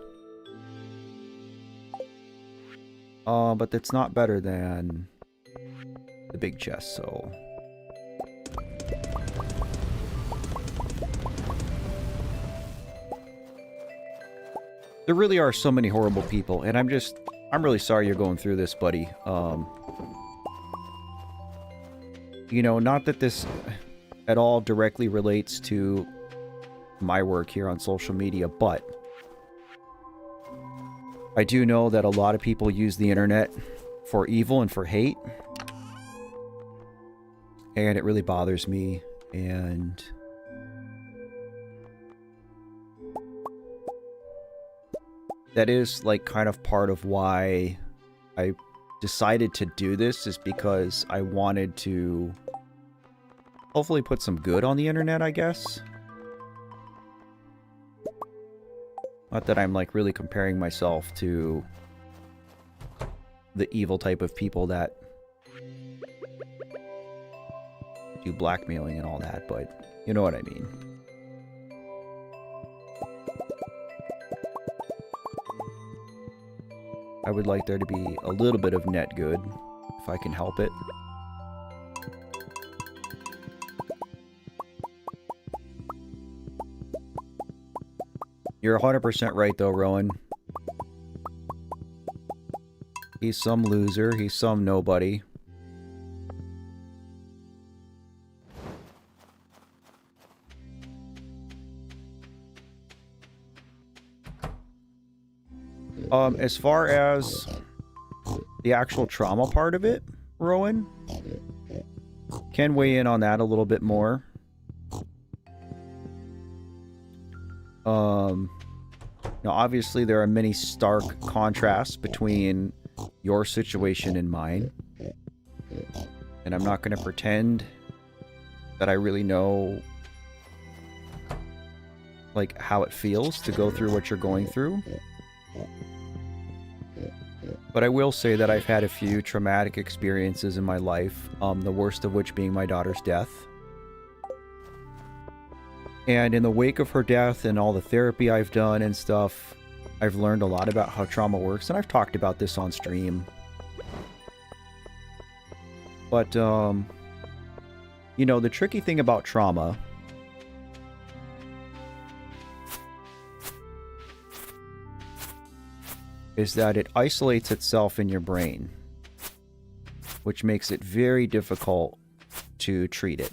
But it's not better than the big chest, so... There really are so many horrible people, and I'm really sorry you're going through this, buddy. You know, not that this at all directly relates to my work here on social media, but I do know that a lot of people use the internet for evil and for hate. And it really bothers me, and that is like kind of part of why I decided to do this, is because I wanted to hopefully put some good on the internet, I guess. Not that I'm like really comparing myself to the evil type of people that do blackmailing and all that, but you know what I mean. I would like there to be a little bit of net good, if I can help it. You're 100% right though, Rowan. He's some loser, he's some nobody. As far as the actual trauma part of it, Rowan, can weigh in on that a little bit more. Now obviously there are many stark contrasts between your situation and mine. And I'm not going to pretend that I really know like how it feels to go through what you're going through. But I will say that I've had a few traumatic experiences in my life, the worst of which being my daughter's death. And in the wake of her death and all the therapy I've done and stuff, I've learned a lot about how trauma works, and I've talked about this on stream. But, you know, the tricky thing about trauma is that it isolates itself in your brain, which makes it very difficult to treat it.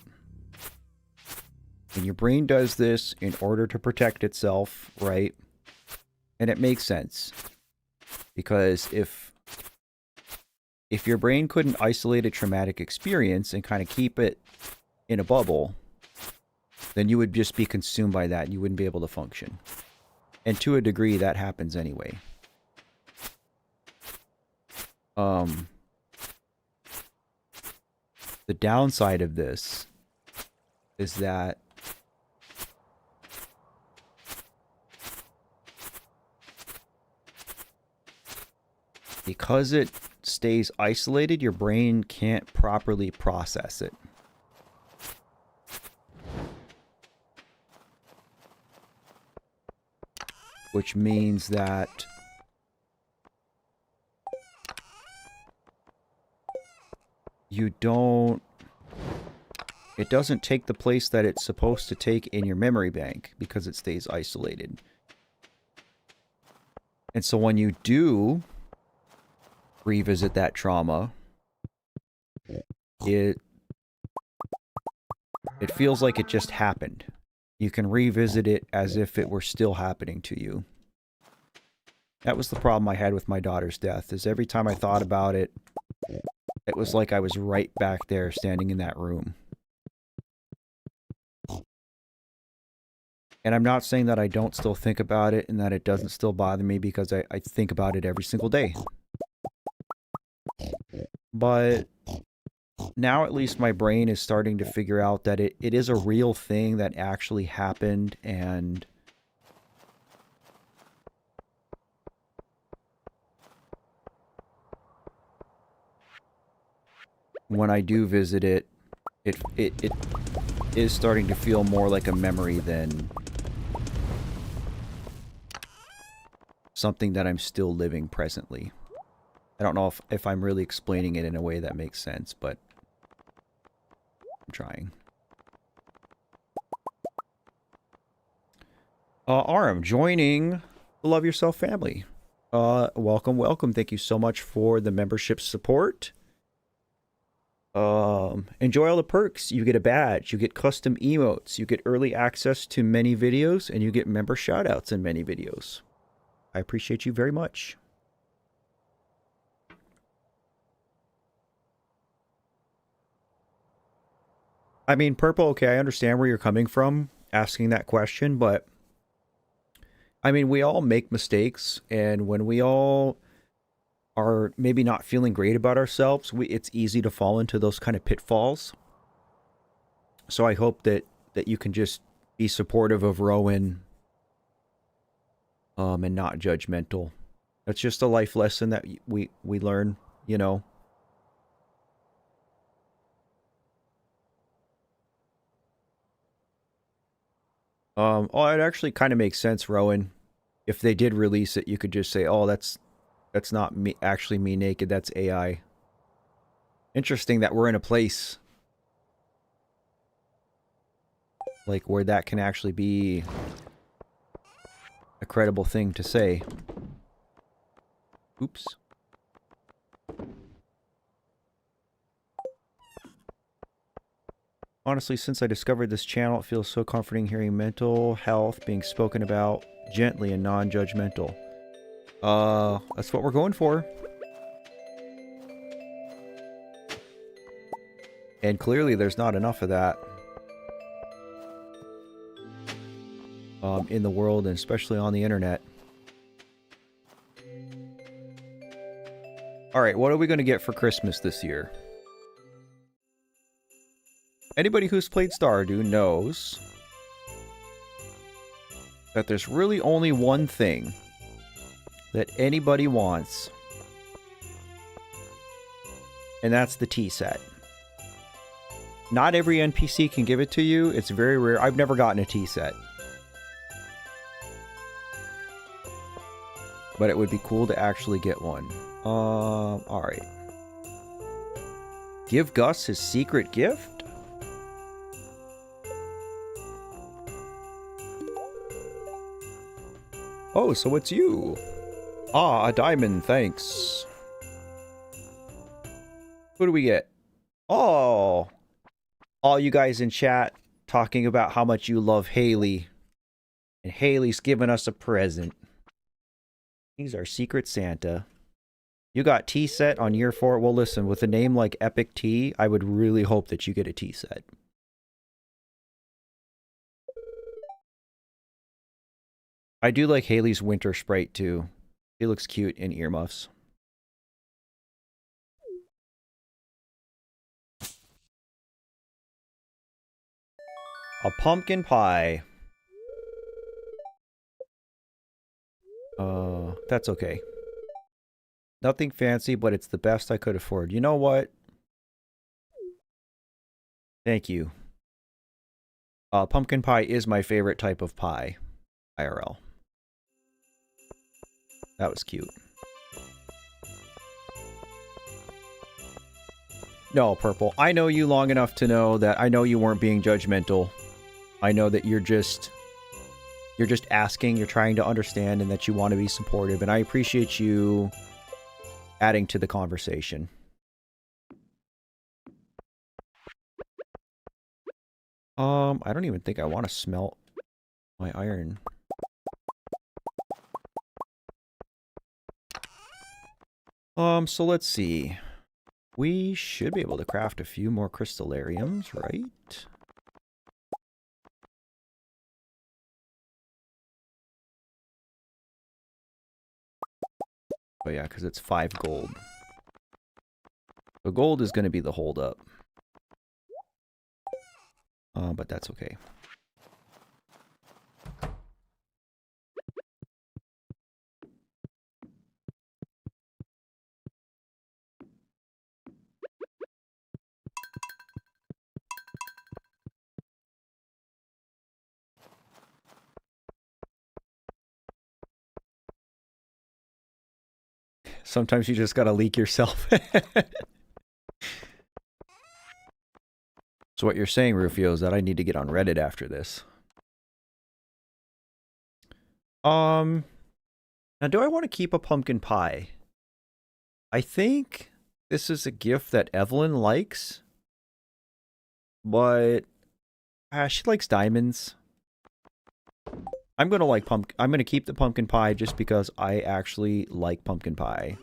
And your brain does this in order to protect itself, right? And it makes sense. Because if your brain couldn't isolate a traumatic experience and kind of keep it in a bubble, then you would just be consumed by that and you wouldn't be able to function. And to a degree, that happens anyway. The downside of this is that because it stays isolated, your brain can't properly process it. Which means that it doesn't take the place that it's supposed to take in your memory bank because it stays isolated. And so when you do revisit that trauma, it feels like it just happened. You can revisit it as if it were still happening to you. That was the problem I had with my daughter's death, is every time I thought about it, it was like I was right back there standing in that room. And I'm not saying that I don't still think about it and that it doesn't still bother me, because I think about it every single day. But now at least my brain is starting to figure out that it is a real thing that actually happened, and when I do visit it, it is starting to feel more like a memory than something that I'm still living presently. I don't know if I'm really explaining it in a way that makes sense, but I'm trying. Aram, joining the Love Yourself family. Welcome, welcome. Thank you so much for the membership support. Enjoy all the perks. You get a badge, you get custom emotes, you get early access to many videos, and you get member shoutouts in many videos. I appreciate you very much. I mean, Purple, okay, I understand where you're coming from asking that question, but I mean, we all make mistakes, and when we all are maybe not feeling great about ourselves, it's easy to fall into those kind of pitfalls. So I hope that you can just be supportive of Rowan, and not judgmental. That's just a life lesson that we learn, you know. Oh, it actually kind of makes sense, Rowan. If they did release it, you could just say, "Oh, that's not me, actually me naked. That's AI." Interesting that we're in a place like where that can actually be a credible thing to say. Oops. Honestly, since I discovered this channel, it feels so comforting hearing mental health being spoken about gently and non-judgmental. That's what we're going for. And clearly there's not enough of that in the world, and especially on the internet. Alright, what are we going to get for Christmas this year? Anybody who's played Stardew knows that there's really only one thing that anybody wants, and that's the tea set. Not every NPC can give it to you. It's very rare. I've never gotten a tea set. But it would be cool to actually get one. Alright. Give Gus his secret gift? Oh, so it's you. Ah, a diamond, thanks. Who do we get? Oh, all you guys in chat talking about how much you love Haley. And Haley's giving us a present. He's our secret Santa. You got tea set on year 4. Well, listen, with a name like Epic Tea, I would really hope that you get a tea set. I do like Haley's winter sprite too. He looks cute in earmuffs. A pumpkin pie. That's okay. Nothing fancy, but it's the best I could afford. You know what? Thank you. Pumpkin pie is my favorite type of pie. IRL. That was cute. No, Purple. I know you long enough to know that I know you weren't being judgmental. I know that you're just asking, you're trying to understand, and that you want to be supportive, and I appreciate you adding to the conversation. I don't even think I want to smelt my iron. So let's see. We should be able to craft a few more crystallariums, right? Oh yeah, because it's 5 gold. So gold is going to be the holdup. But that's okay. Sometimes you just gotta leak yourself. So what you're saying, Rufio, is that I need to get on Reddit after this. Now do I want to keep a pumpkin pie? I think this is a gift that Evelyn likes. But she likes diamonds. I'm gonna keep the pumpkin pie just because I actually like pumpkin pie.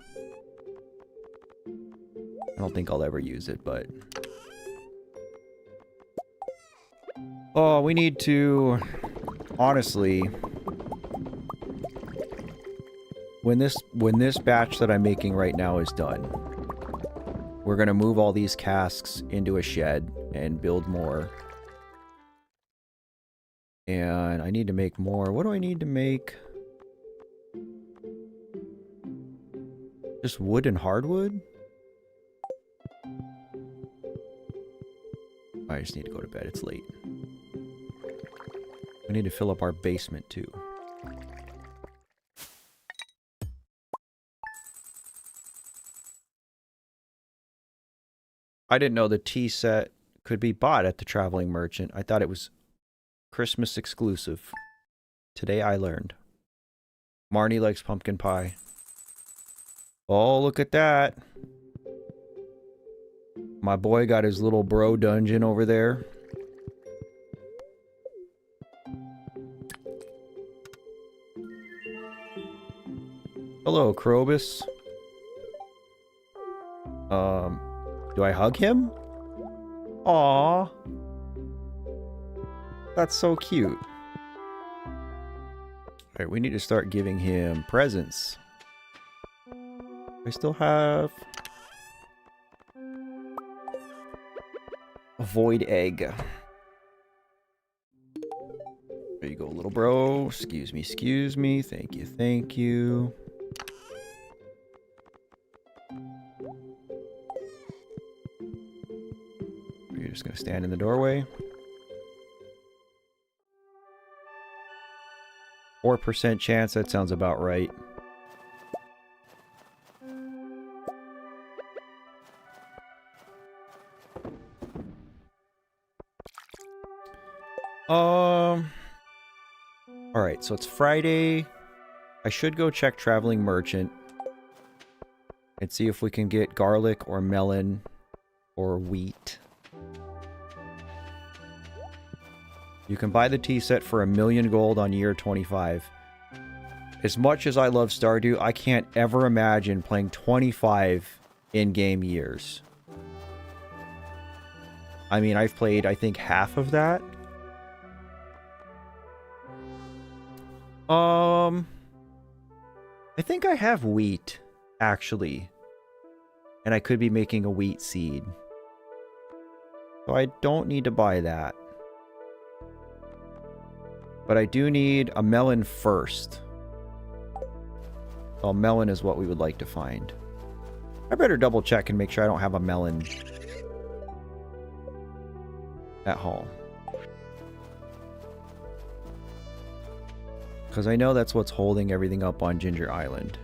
I don't think I'll ever use it, but oh, we need to honestly when this batch that I'm making right now is done, we're gonna move all these casks into a shed and build more. And I need to make more. What do I need to make? Just wood and hardwood? I just need to go to bed. It's late. We need to fill up our basement too. I didn't know the tea set could be bought at the traveling merchant. I thought it was Christmas exclusive. Today I learned. Marnie likes pumpkin pie. Oh, look at that. My boy got his little bro dungeon over there. Hello, Krobus. Do I hug him? Aww. That's so cute. Alright, we need to start giving him presents. I still have a void egg. There you go, little bro. Excuse me, excuse me. Thank you, thank you. You're just gonna stand in the doorway. 4% chance, that sounds about right. Alright, so it's Friday. I should go check Traveling Merchant and see if we can get garlic or melon or wheat. You can buy the tea set for 1,000,000 gold on year 25. As much as I love Stardew, I can't ever imagine playing 25 in-game years. I mean, I've played, I think, half of that. I think I have wheat, actually. And I could be making a wheat seed. So I don't need to buy that. But I do need a melon first. Well, melon is what we would like to find. I better double check and make sure I don't have a melon at home. Because I know that's what's holding everything up on Ginger Island.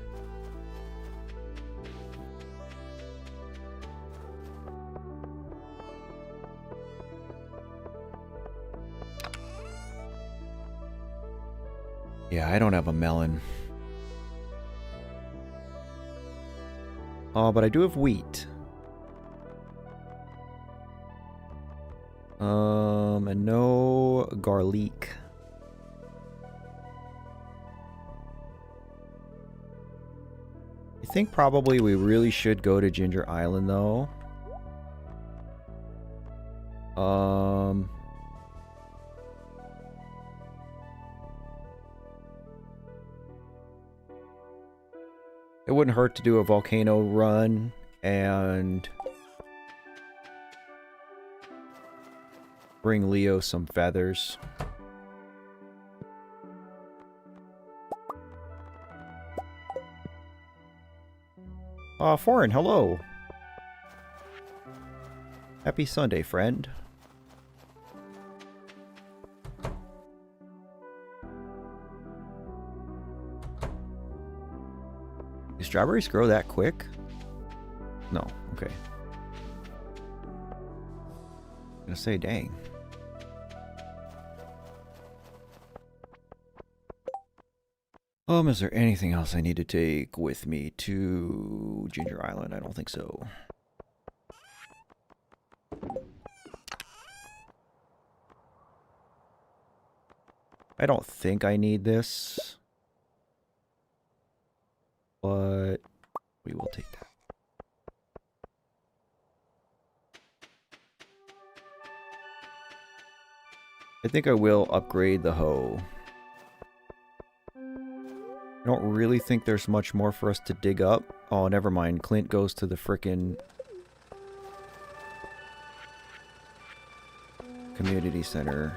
Yeah, I don't have a melon. Oh, but I do have wheat. And no garlic. I think probably we really should go to Ginger Island, though. It wouldn't hurt to do a volcano run and bring Leo some feathers. Foreign, hello. Happy Sunday, friend. Is strawberries grow that quick? No, okay. I'm gonna say, dang. Is there anything else I need to take with me to Ginger Island? I don't think so. I don't think I need this. But we will take that. I think I will upgrade the hoe. I don't really think there's much more for us to dig up. Oh, never mind. Clint goes to the frickin' community center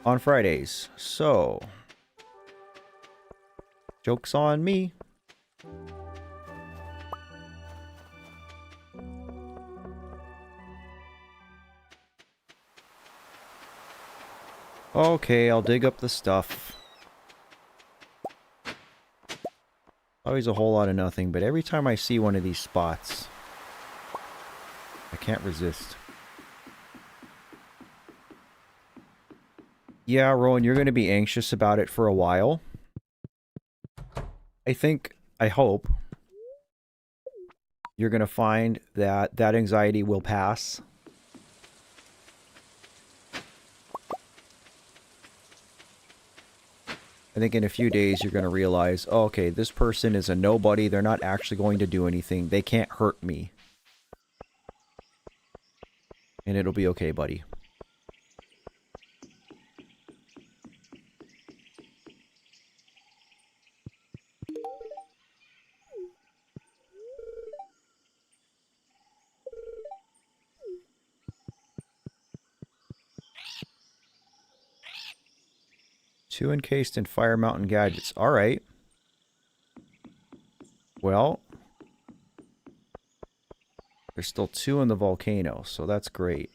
on Fridays. So, joke's on me. Okay, I'll dig up the stuff. Always a whole lot of nothing, but every time I see one of these spots, I can't resist. Yeah, Rowan, you're going to be anxious about it for a while. I hope, you're going to find that that anxiety will pass. I think in a few days you're going to realize, oh, okay, this person is a nobody. They're not actually going to do anything. They can't hurt me. And it'll be okay, buddy. Two encased in Fire Mountain gadgets. Alright. Well, there's still two in the volcano, so that's great.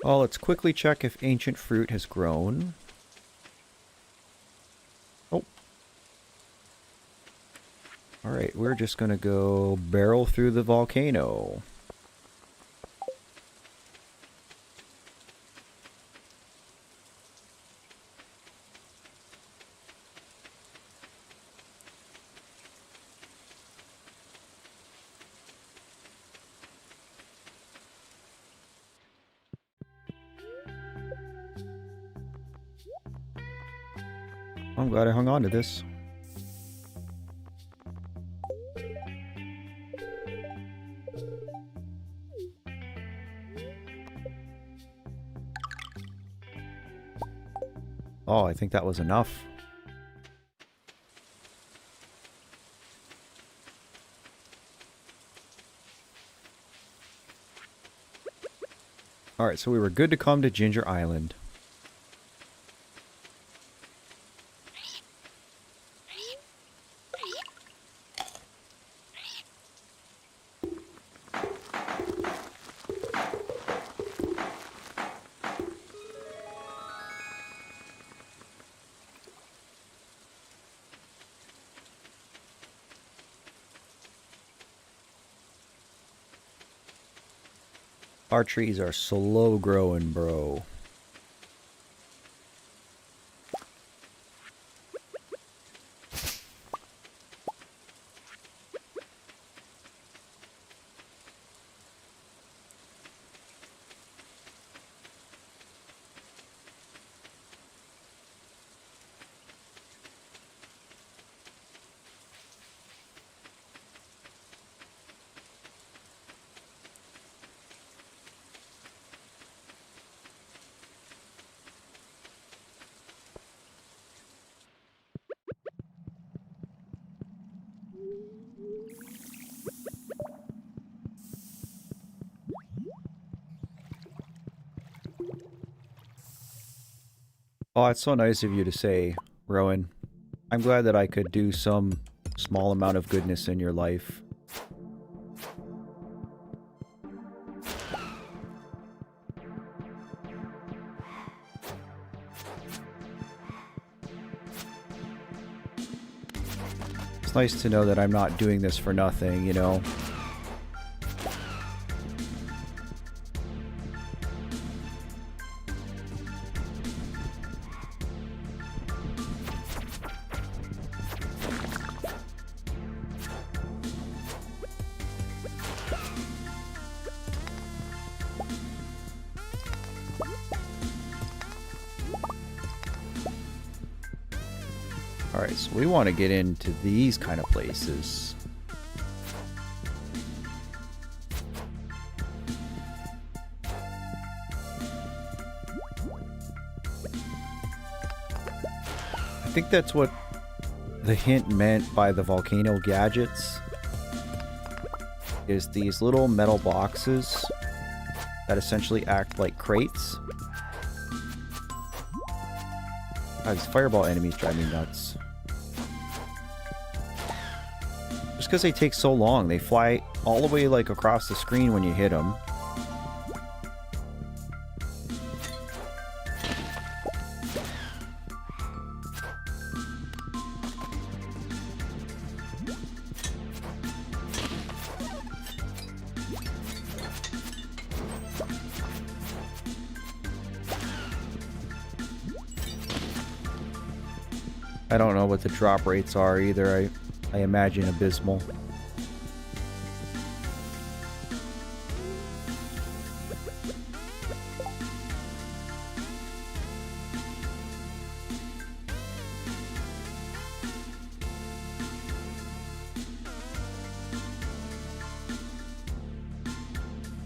Well, let's quickly check if ancient fruit has grown. Oh. Alright, we're just gonna go barrel through the volcano. I'm glad I hung on to this. Oh, I think that was enough. Alright, so we were good to come to Ginger Island. Our trees are slow growing, bro. Oh, it's so nice of you to say, Rowan. I'm glad that I could do some small amount of goodness in your life. It's nice to know that I'm not doing this for nothing, you know? Alright, so we want to get into these kind of places. I think that's what the hint meant by the volcano gadgets. Is these little metal boxes that essentially act like crates. God, these fireball enemies drive me nuts. Just because they take so long. They fly all the way like across the screen when you hit them. I don't know what the drop rates are either. I imagine abysmal.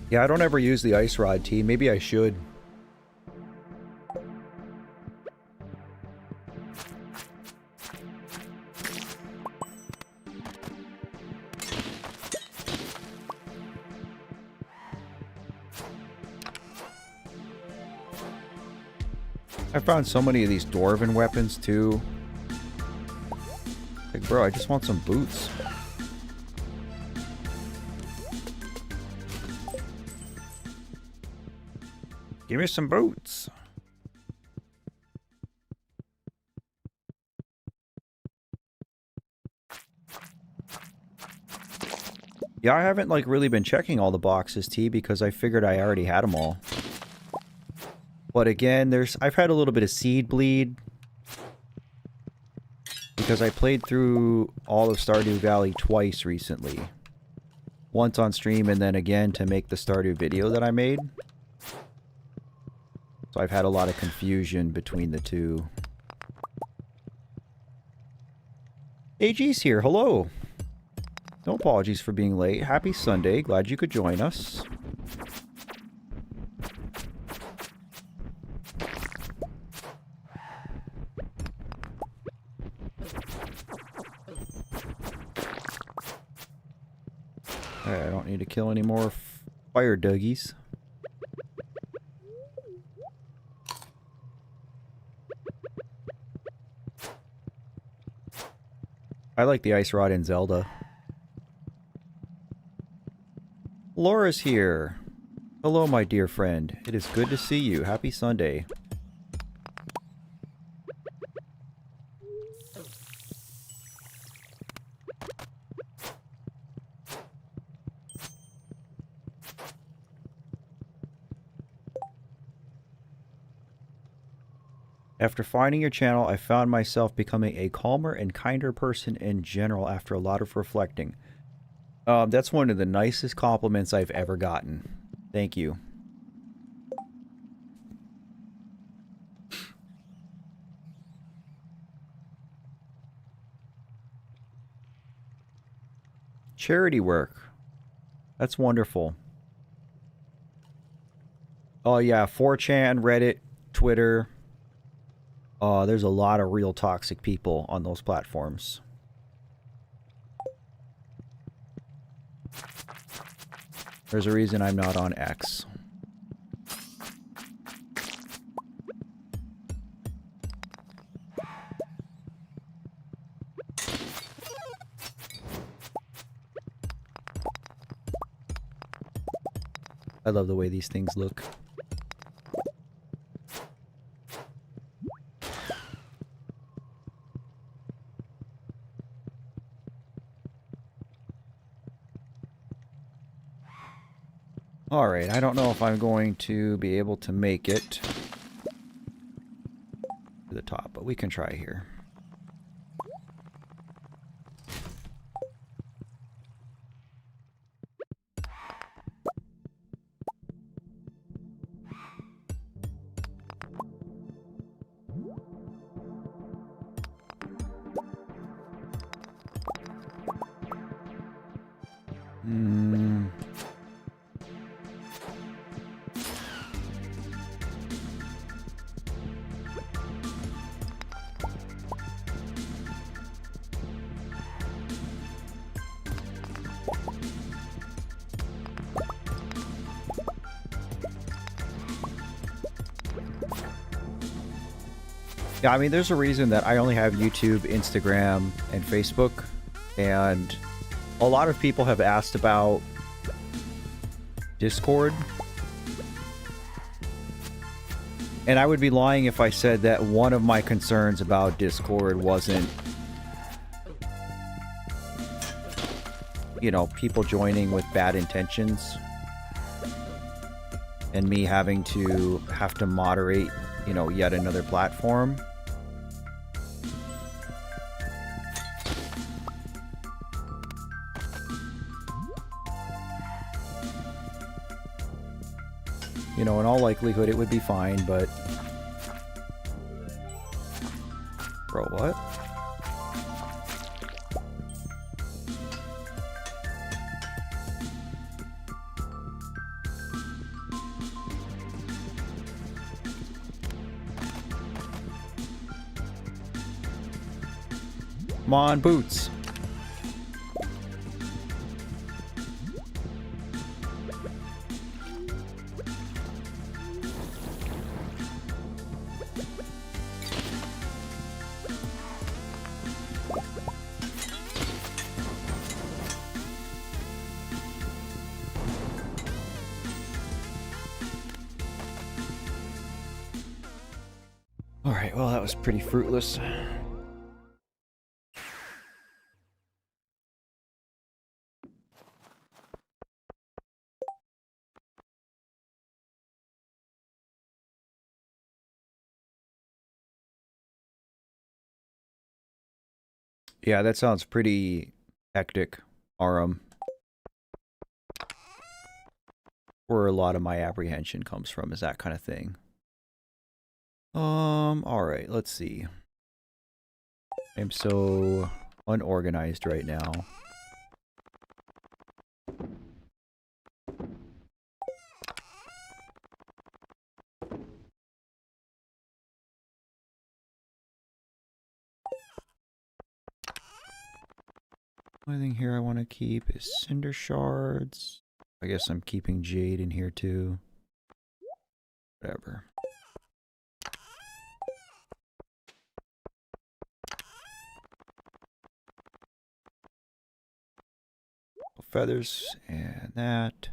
Yeah, I don't ever use the ice rod T. Maybe I should. I found so many of these dwarven weapons too. Like, bro, I just want some boots. Give me some boots. Yeah, I haven't like really been checking all the boxes, T, because I figured I already had them all. But again, I've had a little bit of seed bleed. Because I played through all of Stardew Valley twice recently. Once on stream and then again to make the Stardew video that I made. So I've had a lot of confusion between the two. AG's here, hello! No apologies for being late. Happy Sunday, glad you could join us. Alright, I don't need to kill any more fire duggies. I like the ice rod in Zelda. Laura's here. Hello, my dear friend. It is good to see you. Happy Sunday. After finding your channel, I found myself becoming a calmer and kinder person in general after a lot of reflecting. That's one of the nicest compliments I've ever gotten. Thank you. Charity work. That's wonderful. Oh yeah, 4chan, Reddit, Twitter. There's a lot of real toxic people on those platforms. There's a reason I'm not on X. I love the way these things look. Alright, I don't know if I'm going to be able to make it to the top, but we can try here. Yeah, I mean, there's a reason that I only have YouTube, Instagram, and Facebook, and a lot of people have asked about Discord. And I would be lying if I said that one of my concerns about Discord wasn't, you know, people joining with bad intentions and me having to moderate, you know, yet another platform. You know, in all likelihood, it would be fine, but... Bro, what? Come on, boots. Alright, well, that was pretty fruitless. Yeah, that sounds pretty hectic, Arum. Where a lot of my apprehension comes from is that kind of thing. Alright, let's see. I'm so unorganized right now. Only thing here I want to keep is cinder shards. I guess I'm keeping jade in here too. Whatever. Feathers and that.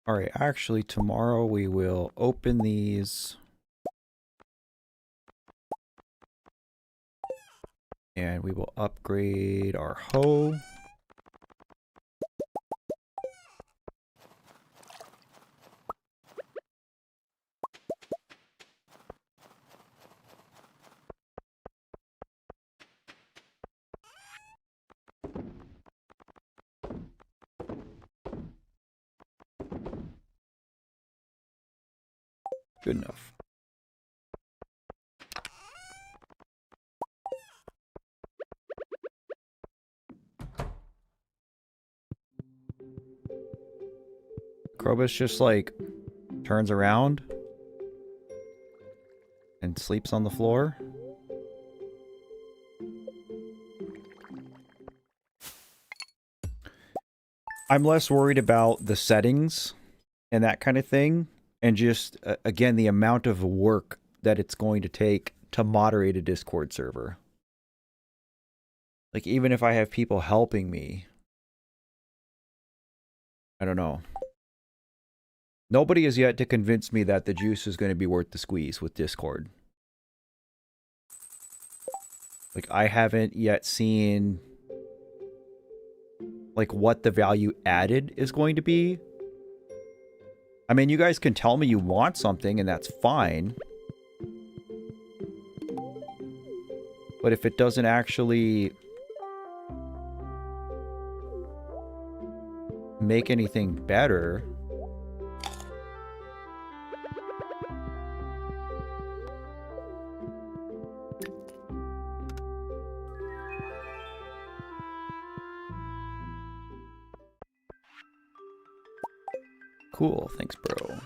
Alright, actually tomorrow we will open these. And we will upgrade our hoe. Good enough. Krobus just like turns around and sleeps on the floor. I'm less worried about the settings and that kind of thing, and just, again, the amount of work that it's going to take to moderate a Discord server. Like, even if I have people helping me, I don't know. Nobody has yet to convince me that the juice is going to be worth the squeeze with Discord. Like, I haven't yet seen, like, what the value added is going to be. I mean, you guys can tell me you want something, and that's fine. But if it doesn't actually make anything better... Cool, thanks, bro.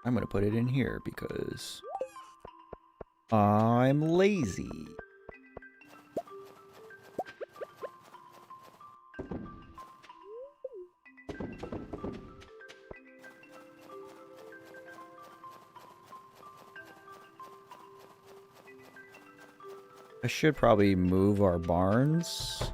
I'm gonna put it in here because I'm lazy. I should probably move our barns.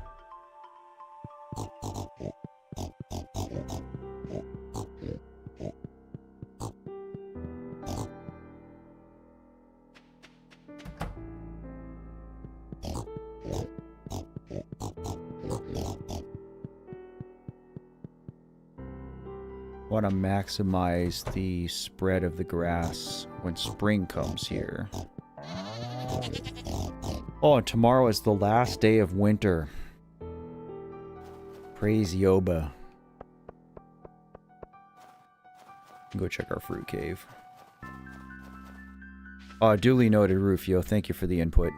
Want to maximize the spread of the grass when spring comes here. Oh, and tomorrow is the last day of winter. Praise Yoba. Go check our fruit cave. Duly noted, Rufio. Thank you for the input.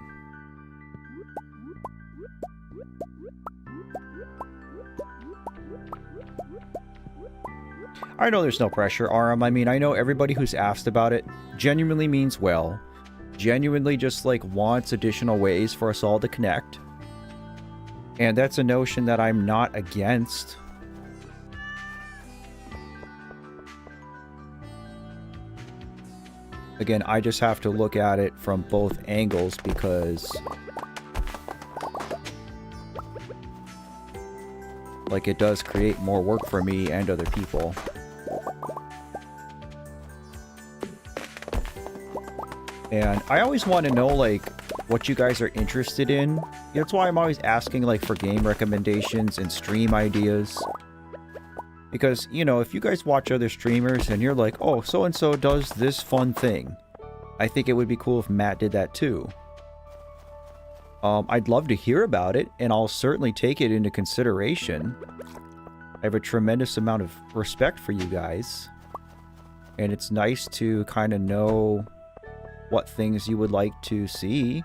I know there's no pressure, Aram. I mean, I know everybody who's asked about it genuinely means well. Genuinely just, like, wants additional ways for us all to connect. And that's a notion that I'm not against. Again, I just have to look at it from both angles because... like, it does create more work for me and other people. And I always want to know, like, what you guys are interested in. That's why I'm always asking, like, for game recommendations and stream ideas. Because, you know, if you guys watch other streamers and you're like, oh, so-and-so does this fun thing, I think it would be cool if Matt did that too. I'd love to hear about it, and I'll certainly take it into consideration. I have a tremendous amount of respect for you guys. And it's nice to kind of know what things you would like to see.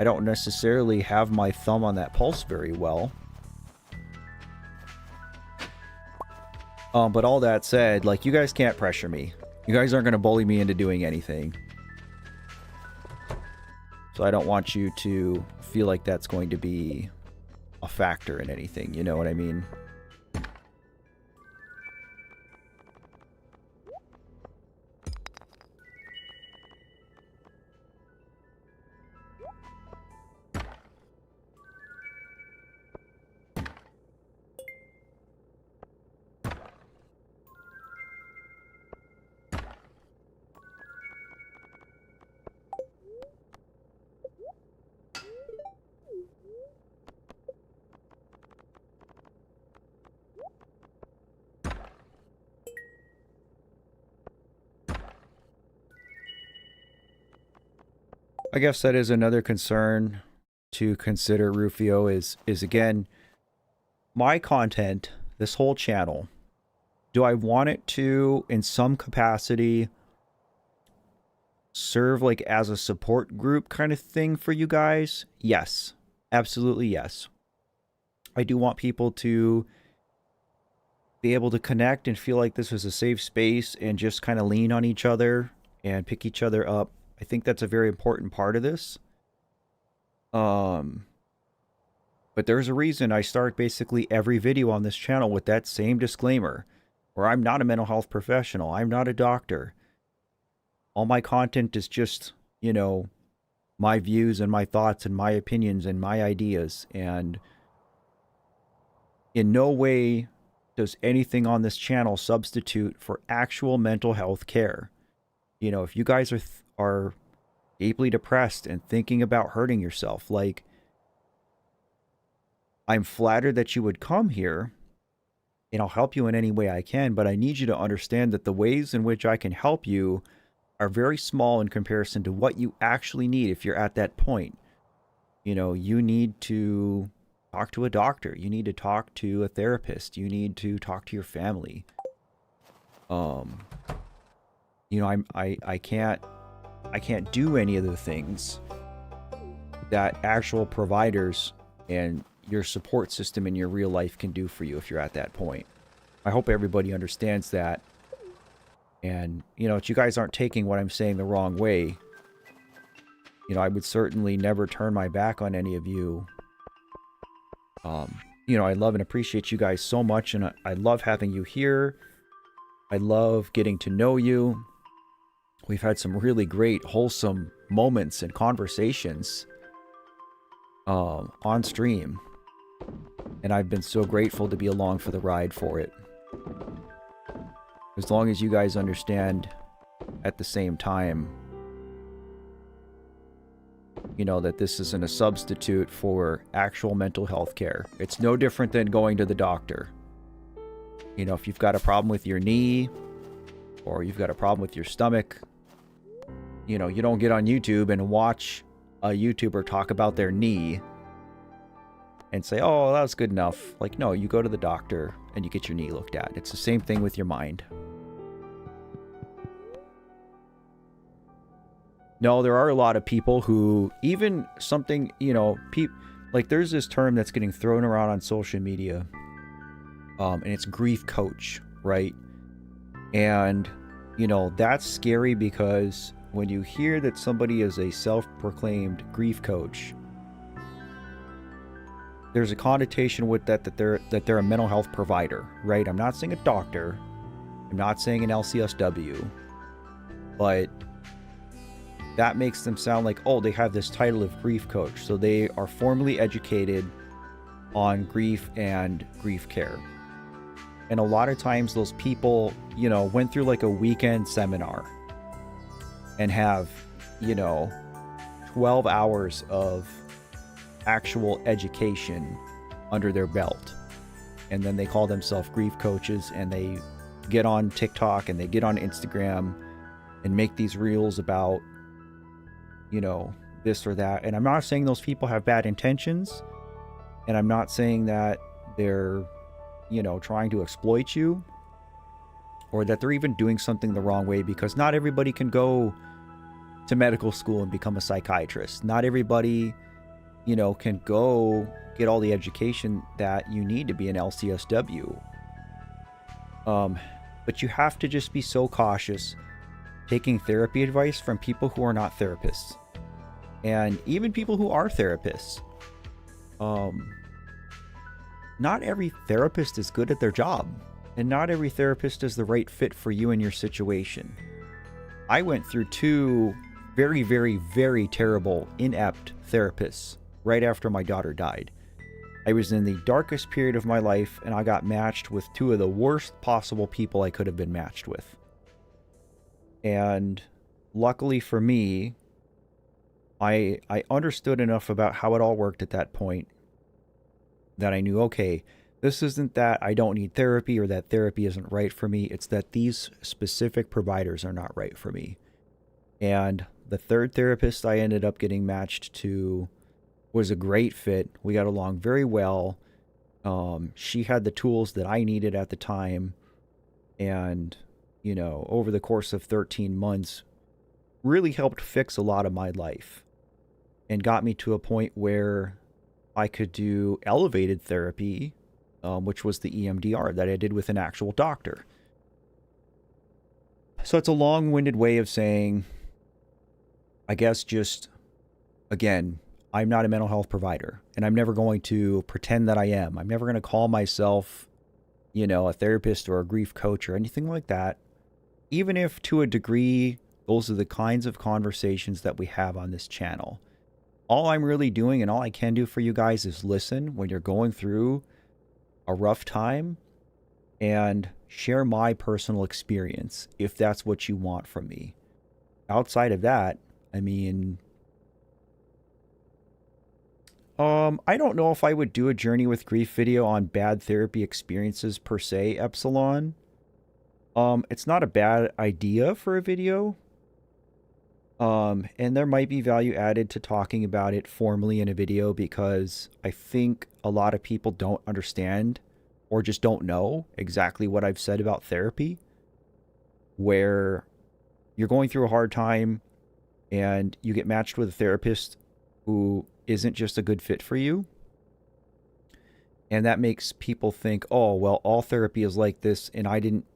I don't necessarily have my thumb on that pulse very well. But all that said, like, you guys can't pressure me. You guys aren't going to bully me into doing anything. So I don't want you to feel like that's going to be a factor in anything, you know what I mean? I guess that is another concern to consider, Rufio, is again, my content, this whole channel, do I want it to, in some capacity, serve like as a support group kind of thing for you guys? Yes. Absolutely yes. I do want people to be able to connect and feel like this is a safe space and just kind of lean on each other and pick each other up. I think that's a very important part of this. But there's a reason I start basically every video on this channel with that same disclaimer, where I'm not a mental health professional. I'm not a doctor. All my content is just, you know, my views and my thoughts and my opinions and my ideas. And in no way does anything on this channel substitute for actual mental health care. You know, if you guys are deeply depressed and thinking about hurting yourself. Like, I'm flattered that you would come here, and I'll help you in any way I can, but I need you to understand that the ways in which I can help you are very small in comparison to what you actually need if you're at that point. You know, you need to talk to a doctor. You need to talk to a therapist. You need to talk to your family. Um, you know, I can't do any of the things that actual providers and your support system in your real life can do for you if you're at that point. I hope everybody understands that. And, you know, if you guys aren't taking what I'm saying the wrong way, you know, I would certainly never turn my back on any of you. You know, I love and appreciate you guys so much, and I love having you here. I love getting to know you. We've had some really great, wholesome moments and conversations on stream. And I've been so grateful to be along for the ride for it. As long as you guys understand at the same time, you know, that this isn't a substitute for actual mental health care. It's no different than going to the doctor. You know, if you've got a problem with your knee or you've got a problem with your stomach, you know, you don't get on YouTube and watch a YouTuber talk about their knee and say, oh, that was good enough. Like, no, you go to the doctor and you get your knee looked at. It's the same thing with your mind. No, there are a lot of people who, even something, you know, like there's this term that's getting thrown around on social media, and it's grief coach, right? And, you know, that's scary because when you hear that somebody is a self-proclaimed grief coach, there's a connotation with that they're a mental health provider, right? I'm not saying a doctor, I'm not saying an LCSW, but that makes them sound like, oh, they have this title of grief coach, so they are formally educated on grief and grief care. And a lot of times those people, you know, went through like a weekend seminar and have, you know, 12 hours of actual education under their belt. And then they call themselves grief coaches, and they get on TikTok and they get on Instagram and make these reels about, you know, this or that. And I'm not saying those people have bad intentions, and I'm not saying that they're, you know, trying to exploit you, or that they're even doing something the wrong way, because not everybody can go to medical school and become a psychiatrist. Not everybody, you know, can go get all the education that you need to be an LCSW. But you have to just be so cautious taking therapy advice from people who are not therapists. And even people who are therapists. Not every therapist is good at their job. And not every therapist is the right fit for you and your situation. I went through 2 very, very, very terrible, inept therapists right after my daughter died. I was in the darkest period of my life, and I got matched with 2 of the worst possible people I could have been matched with. And luckily for me, I understood enough about how it all worked at that point that I knew, okay, this isn't that I don't need therapy or that therapy isn't right for me. It's that these specific providers are not right for me. And the 3rd therapist I ended up getting matched to was a great fit. We got along very well. She had the tools that I needed at the time. And, you know, over the course of 13 months, really helped fix a lot of my life and got me to a point where I could do elevated therapy, which was the EMDR that I did with an actual doctor. So it's a long-winded way of saying, I guess just, again, I'm not a mental health provider, and I'm never going to pretend that I am. I'm never going to call myself, you know, a therapist or a grief coach or anything like that. Even if to a degree, those are the kinds of conversations that we have on this channel. All I'm really doing and all I can do for you guys is listen when you're going through a rough time and share my personal experience if that's what you want from me. Outside of that, I mean, I don't know if I would do a Journey with Grief video on bad therapy experiences per se, Epsilon. It's not a bad idea for a video. And there might be value added to talking about it formally in a video because I think a lot of people don't understand or just don't know exactly what I've said about therapy, where you're going through a hard time and you get matched with a therapist who isn't just a good fit for you. And that makes people think, oh, well, all therapy is like this and I didn't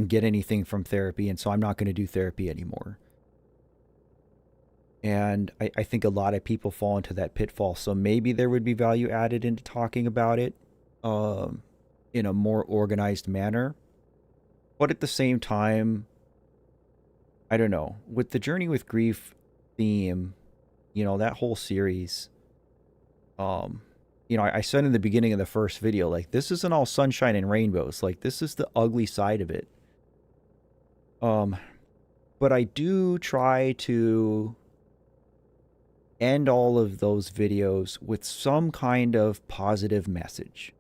get anything from therapy, and so I'm not going to do therapy anymore. And I think a lot of people fall into that pitfall. So maybe there would be value added into talking about it in a more organized manner. But at the same time, I don't know. With the Journey with Grief theme, you know, that whole series, you know, I said in the beginning of the first video, like, this isn't all sunshine and rainbows. Like, this is the ugly side of it. But I do try to end all of those videos with some kind of positive message.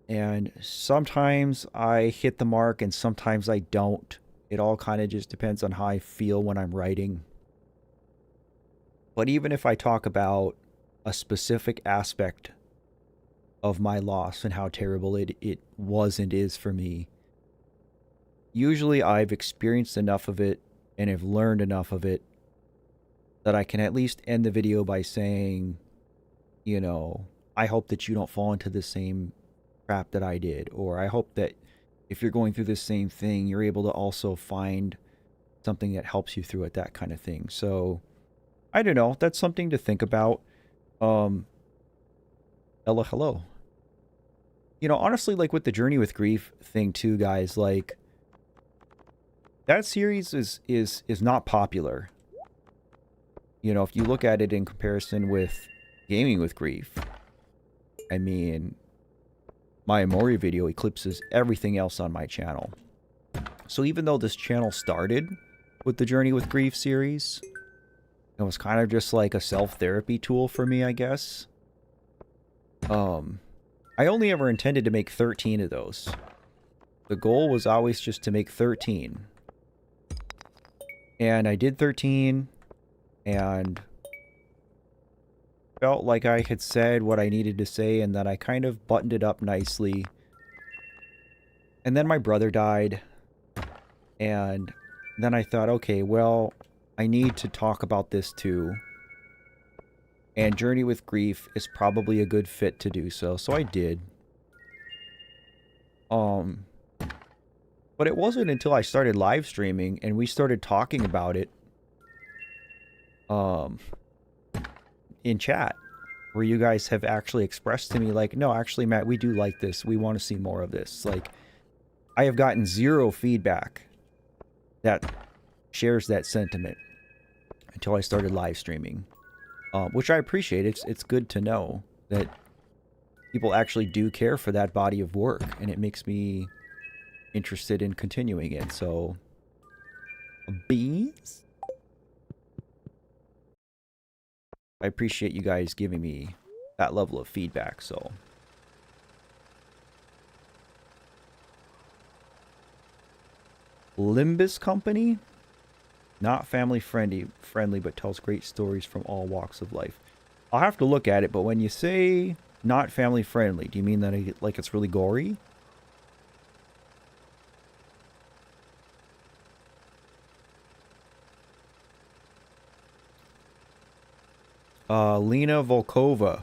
And sometimes I hit the mark and sometimes I don't. It all kind of just depends on how I feel when I'm writing. But even if I talk about a specific aspect of my loss and how terrible it was and is for me, usually I've experienced enough of it and have learned enough of it that I can at least end the video by saying, you know, I hope that you don't fall into the same crap that I did. Or I hope that if you're going through the same thing, you're able to also find something that helps you through it, that kind of thing. So, I don't know. That's something to think about. Ella, hello. You know, honestly, like with the Journey with Grief thing too, guys, like, that series is not popular. You know, if you look at it in comparison with Gaming with Grief, I mean, my Amori video eclipses everything else on my channel. So even though this channel started with the Journey with Grief series, it was kind of just like a self-therapy tool for me, I guess. I only ever intended to make 13 of those. The goal was always just to make 13. And I did 13, and felt like I had said what I needed to say and that I kind of buttoned it up nicely. And then my brother died, and then I thought, okay, well, I need to talk about this too. And Journey with Grief is probably a good fit to do so, so I did. But it wasn't until I started live streaming and we started talking about it in chat, where you guys have actually expressed to me like, no, actually, Matt, we do like this. We want to see more of this. Like, I have gotten zero feedback that shares that sentiment until I started live streaming, which I appreciate. It's good to know that people actually do care for that body of work, and it makes me interested in continuing it. So, beans? I appreciate you guys giving me that level of feedback, so. Limbus Company? Not family friendly, but tells great stories from all walks of life. I'll have to look at it, but when you say not family friendly, do you mean that like it's really gory? Lena Volkova.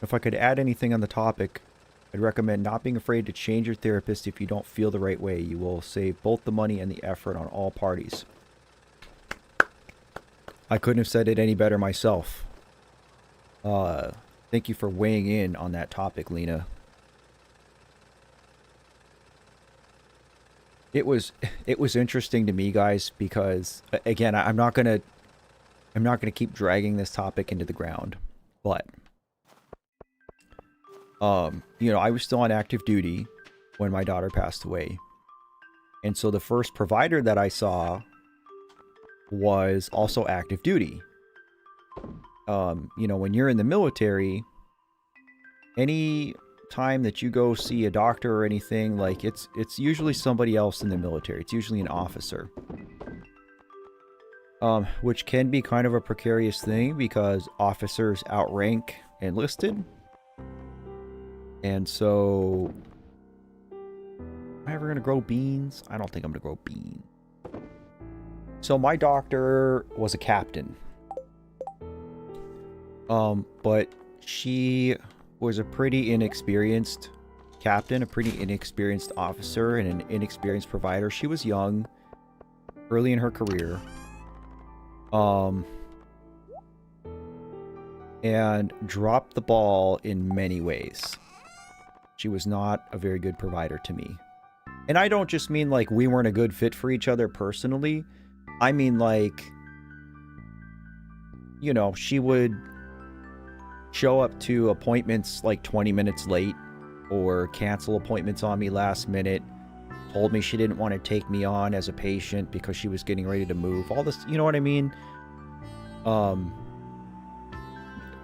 If I could add anything on the topic, I'd recommend not being afraid to change your therapist if you don't feel the right way. You will save both the money and the effort on all parties. I couldn't have said it any better myself. Thank you for weighing in on that topic, Lena. It was interesting to me, guys, because again, I'm not gonna keep dragging this topic into the ground, but you know, I was still on active duty when my daughter passed away. And so the first provider that I saw was also active duty. You know, when you're in the military, any time that you go see a doctor or anything, like it's usually somebody else in the military. It's usually an officer. Which can be kind of a precarious thing because officers outrank enlisted. And so, am I ever going to grow beans? I don't think I'm going to grow beans. So my doctor was a captain. But she was a pretty inexperienced captain, a pretty inexperienced officer, and an inexperienced provider. She was young, early in her career. And dropped the ball in many ways. She was not a very good provider to me. And I don't just mean like we weren't a good fit for each other personally. I mean like, you know, she would show up to appointments like 20 minutes late or cancel appointments on me last minute. Told me she didn't want to take me on as a patient because she was getting ready to move. All this, you know what I mean?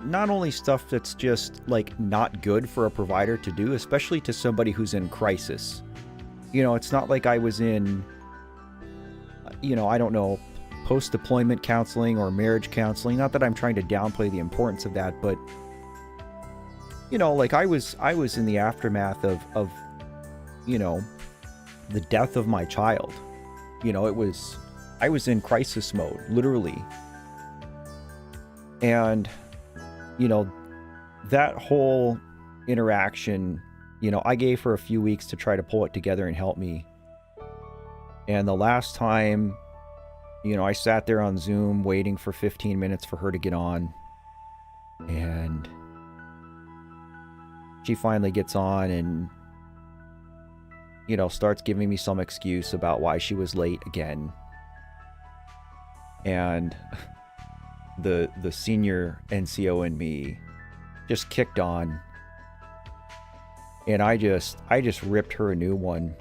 Not only stuff that's just like not good for a provider to do, especially to somebody who's in crisis. You know, it's not like I was in, you know, I don't know, post-deployment counseling or marriage counseling. Not that I'm trying to downplay the importance of that, but you know, like I was in the aftermath of you know, the death of my child. You know, I was in crisis mode, literally. And, you know, that whole interaction, you know, I gave her a few weeks to try to pull it together and help me. And the last time, you know, I sat there on Zoom waiting for 15 minutes for her to get on. And she finally gets on and, you know, starts giving me some excuse about why she was late again. And the senior NCO in me just kicked on. And I just ripped her a new one.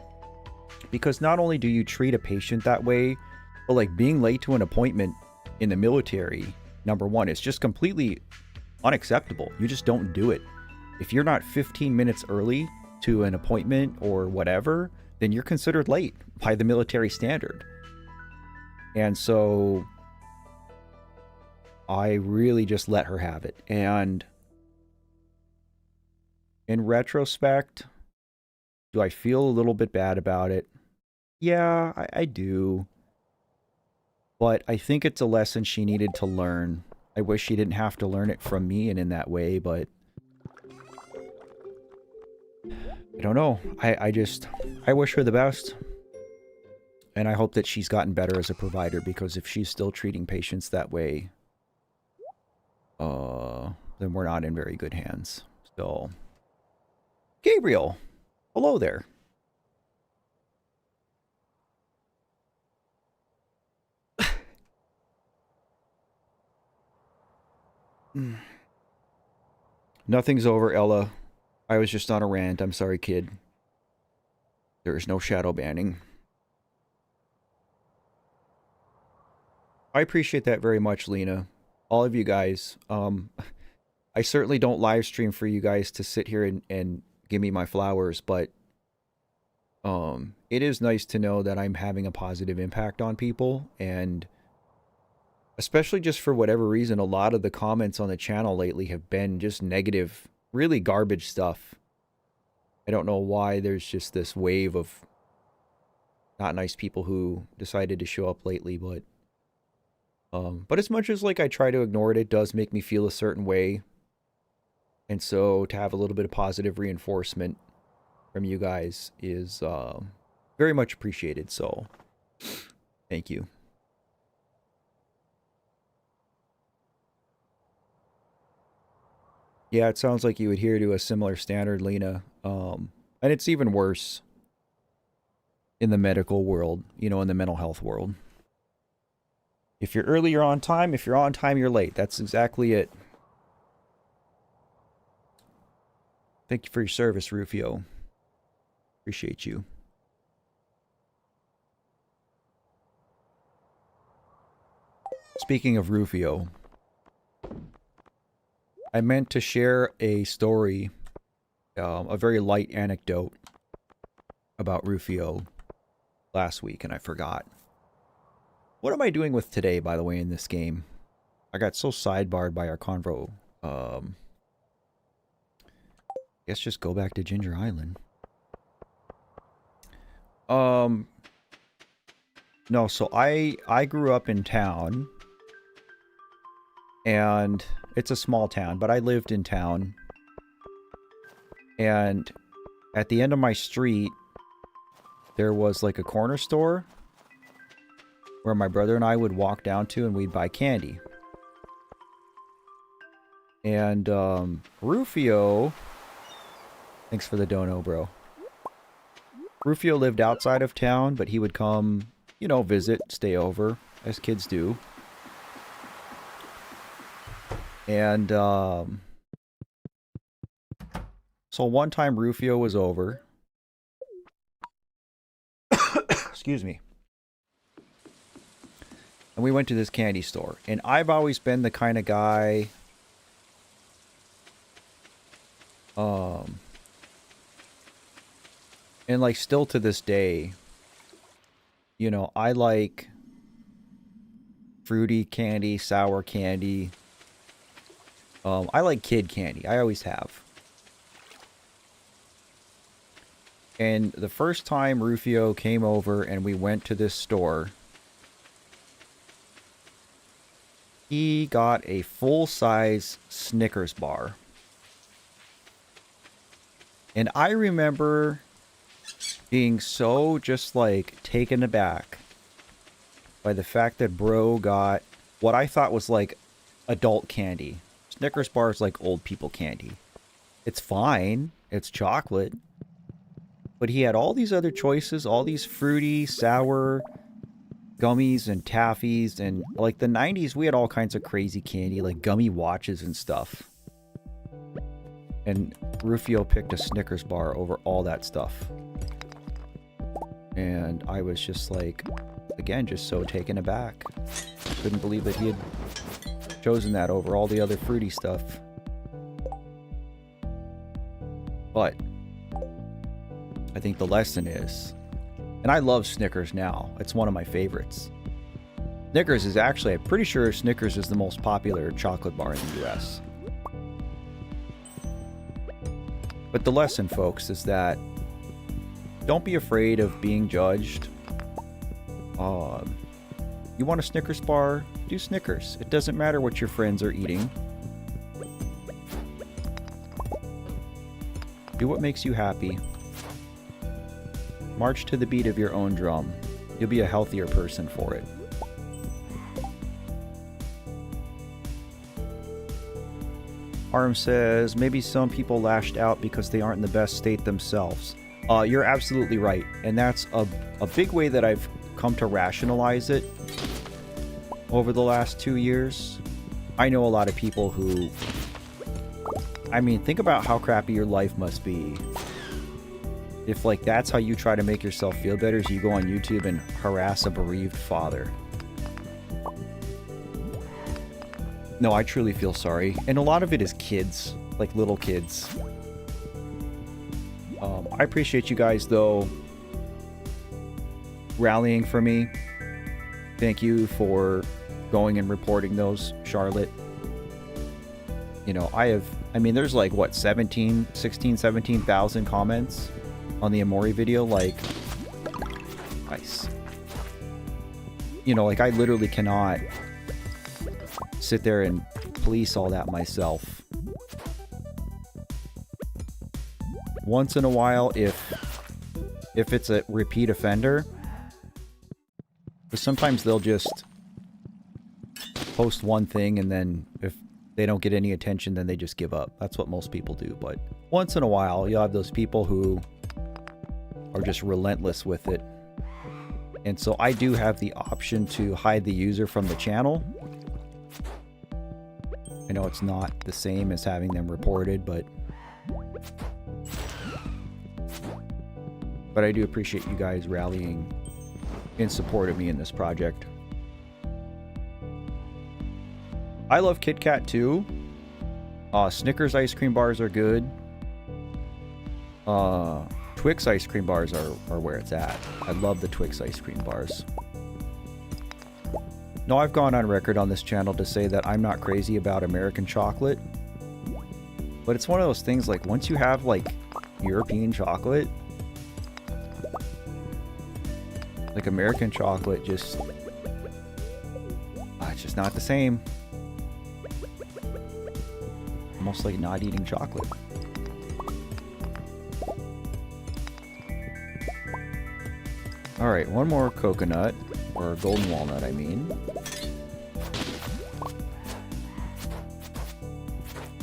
Because not only do you treat a patient that way, but like being late to an appointment in the military, number one, it's just completely unacceptable. You just don't do it. If you're not 15 minutes early to an appointment or whatever, then you're considered late by the military standard. And so I really just let her have it. And in retrospect, do I feel a little bit bad about it? Yeah, I do. But I think it's a lesson she needed to learn. I wish she didn't have to learn it from me and in that way, but I don't know. I wish her the best. And I hope that she's gotten better as a provider, because if she's still treating patients that way, then we're not in very good hands. So, Gabriel, hello there. Nothing's over, Ella. I was just on a rant. I'm sorry, kid. There is no shadow banning. I appreciate that very much, Lena. All of you guys. I certainly don't live stream for you guys to sit here and give me my flowers, but it is nice to know that I'm having a positive impact on people, and especially just for whatever reason, a lot of the comments on the channel lately have been just negative, really garbage stuff. I don't know why there's just this wave of not nice people who decided to show up lately, but as much as like I try to ignore it, it does make me feel a certain way. And so to have a little bit of positive reinforcement from you guys is very much appreciated. So thank you. Yeah, it sounds like you adhere to a similar standard, Lena. And it's even worse in the medical world, you know, in the mental health world. If you're early, you're on time. If you're on time, you're late. That's exactly it. Thank you for your service, Rufio. Appreciate you. Speaking of Rufio, I meant to share a story, a very light anecdote about Rufio last week, and I forgot. What am I doing with today, by the way, in this game? I got so sidebarred by our convo. Guess just go back to Ginger Island. No, so I grew up in town. And it's a small town, but I lived in town. And at the end of my street, there was like a corner store where my brother and I would walk down to and we'd buy candy. And Rufio, thanks for the dono, bro. Rufio lived outside of town, but he would come, you know, visit, stay over, as kids do. And so one time Rufio was over. Excuse me. And we went to this candy store. And I've always been the kind of guy... and like still to this day, you know, I like fruity candy, sour candy. I like kid candy. I always have. And the first time Rufio came over and we went to this store, he got a full-size Snickers bar. And I remember being so just like taken aback by the fact that bro got what I thought was like adult candy. Snickers bar is like old people candy. It's fine. It's chocolate. But he had all these other choices, all these fruity, sour gummies and taffies. And like the 90s, we had all kinds of crazy candy, like gummy watches and stuff. And Rufio picked a Snickers bar over all that stuff. And I was just like, again, just so taken aback. Couldn't believe that he had chosen that over all the other fruity stuff. But I think the lesson is, and I love Snickers now. It's one of my favorites. Snickers is actually, I'm pretty sure Snickers is the most popular chocolate bar in the US. But the lesson, folks, is that don't be afraid of being judged. You want a Snickers bar? Do Snickers. It doesn't matter what your friends are eating. Do what makes you happy. March to the beat of your own drum. You'll be a healthier person for it. Arm says, maybe some people lashed out because they aren't in the best state themselves. You're absolutely right. And that's a big way that I've come to rationalize it over the last 2 years. I know a lot of people who... I mean, think about how crappy your life must be. If, like, that's how you try to make yourself feel better, is you go on YouTube and harass a bereaved father. No, I truly feel sorry. And a lot of it is kids. Like, little kids. I appreciate you guys, though, rallying for me. Thank you for going and reporting those, Charlotte. You know, I mean, there's like, what, 17,000 comments on the Amori video? Like, nice. You know, like, I literally cannot sit there and police all that myself. Once in a while, if it's a repeat offender, but sometimes they'll just post one thing and then if they don't get any attention, then they just give up. That's what most people do. But once in a while, you'll have those people who are just relentless with it. And so I do have the option to hide the user from the channel. I know it's not the same as having them reported, but I do appreciate you guys rallying in support of me in this project. I love Kit Kat too. Snickers ice cream bars are good. Twix ice cream bars are where it's at. I love the Twix ice cream bars. No, I've gone on record on this channel to say that I'm not crazy about American chocolate. But it's one of those things, like, once you have, like, European chocolate, like, American chocolate just... it's just not the same. Almost like not eating chocolate. Alright, one more coconut. Or golden walnut, I mean.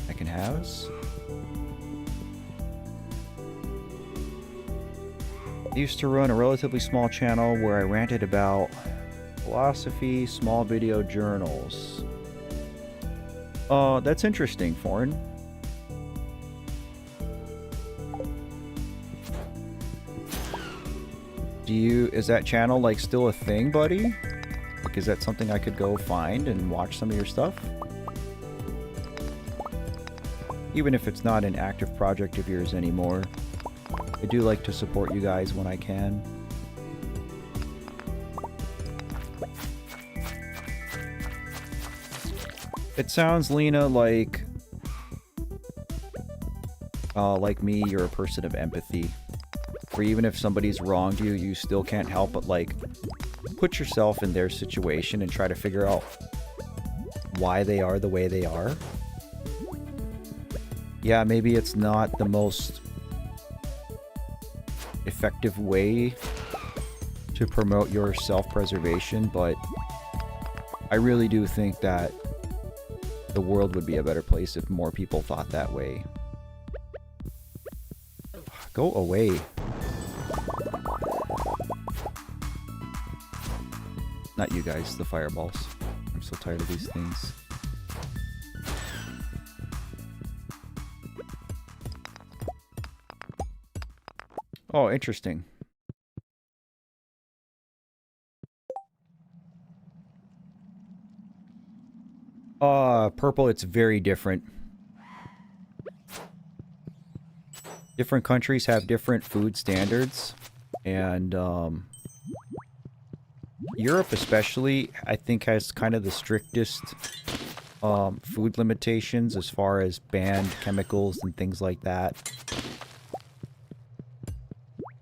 I can house. I used to run a relatively small channel where I ranted about philosophy, small video journals. That's interesting, Foreign. Is that channel, like, still a thing, buddy? Like, is that something I could go find and watch some of your stuff? Even if it's not an active project of yours anymore. I do like to support you guys when I can. It sounds, Lena, like me, you're a person of empathy. Where even if somebody's wronged you, you still can't help but, like, put yourself in their situation and try to figure out why they are the way they are. Yeah, maybe it's not the most effective way to promote your self-preservation, but I really do think that the world would be a better place if more people thought that way. Go away. Not you guys, the fireballs. I'm so tired of these things. Oh, interesting. Purple, it's very different. Different countries have different food standards, and Europe especially, I think, has kind of the strictest food limitations as far as banned chemicals and things like that.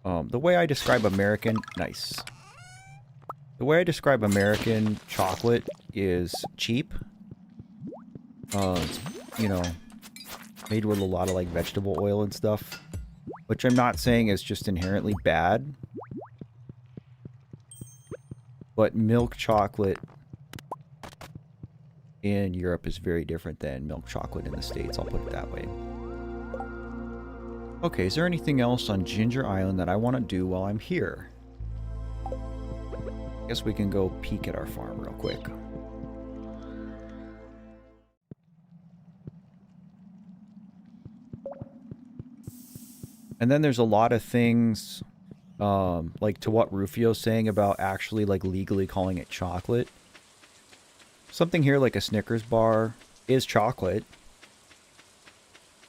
The way I describe American... Nice. The way I describe American chocolate is cheap. It's, you know, made with a lot of, like, vegetable oil and stuff. Which I'm not saying is just inherently bad. But milk chocolate in Europe is very different than milk chocolate in the States, I'll put it that way. Okay, is there anything else on Ginger Island that I want to do while I'm here? I guess we can go peek at our farm real quick. And then there's a lot of things, like to what Rufio's saying about actually, like, legally calling it chocolate. Something here like a Snickers bar is chocolate.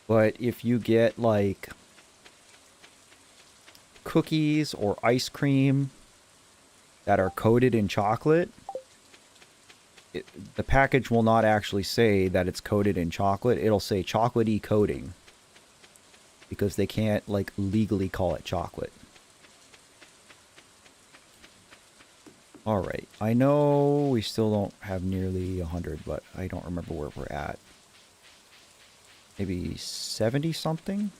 But if you get, like, cookies or ice cream that are coated in chocolate, the package will not actually say that it's coated in chocolate. It'll say chocolatey coating. Because they can't, like, legally call it chocolate. Alright, I know we still don't have nearly 100, but I don't remember where we're at. Maybe 70 something?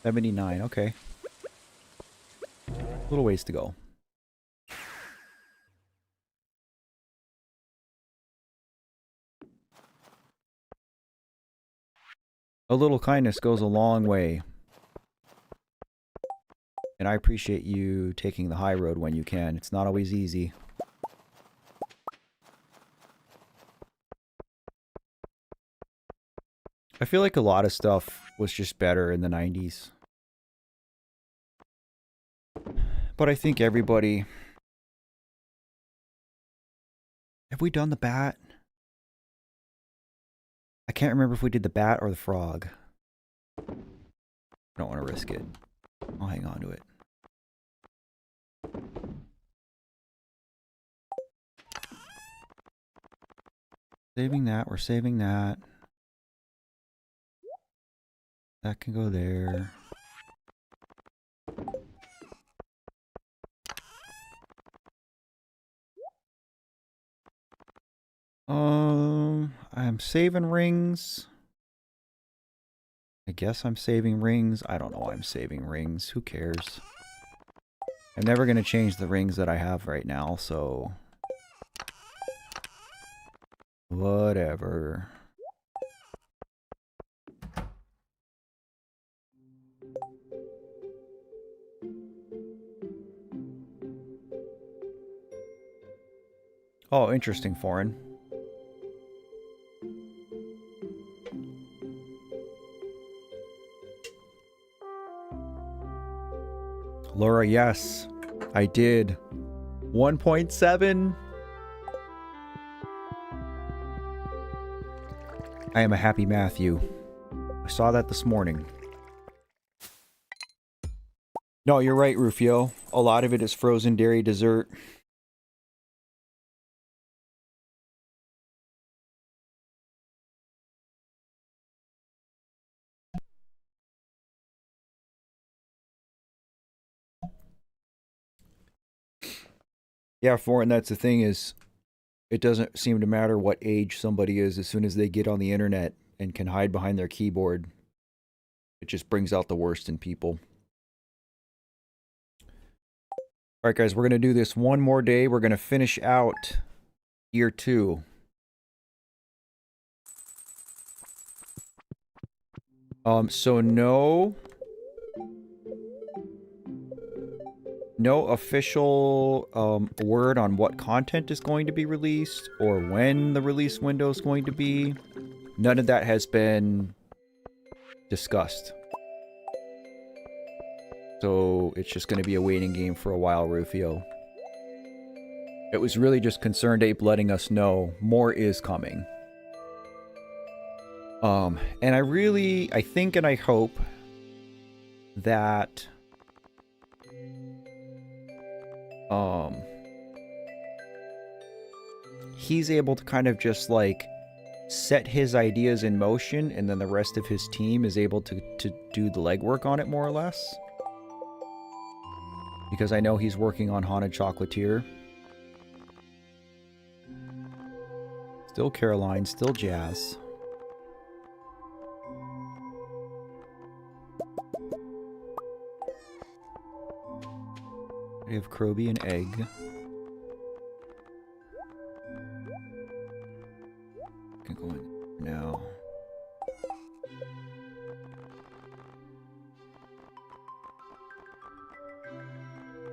79, okay. A little ways to go. A little kindness goes a long way. And I appreciate you taking the high road when you can. It's not always easy. I feel like a lot of stuff was just better in the 90s. But I think everybody Have we done the bat? I can't remember if we did the bat or the frog. I don't want to risk it. I'll hang on to it. Saving that, we're saving that. That can go there. I'm saving rings. I guess I'm saving rings. I don't know why I'm saving rings. Who cares? I'm never going to change the rings that I have right now, so... whatever. Oh, interesting, foreign. Laura, yes, I did. 1.7. I am a happy Matthew. I saw that this morning. No, you're right, Rufio. A lot of it is frozen dairy dessert. Yeah, foreign, that's the thing is, it doesn't seem to matter what age somebody is as soon as they get on the internet and can hide behind their keyboard. It just brings out the worst in people. Alright guys, we're going to do this one more day. We're going to finish out year 2. So no official word on what content is going to be released or when the release window is going to be. None of that has been discussed. So it's just going to be a waiting game for a while, Rufio. It was really just Concerned Ape letting us know more is coming. And I think and I hope that he's able to kind of just like set his ideas in motion, and then the rest of his team is able to do the legwork on it more or less. Because I know he's working on Haunted Chocolatier. Still Caroline, still Jazz. We have Kroby and Egg. Can go in now.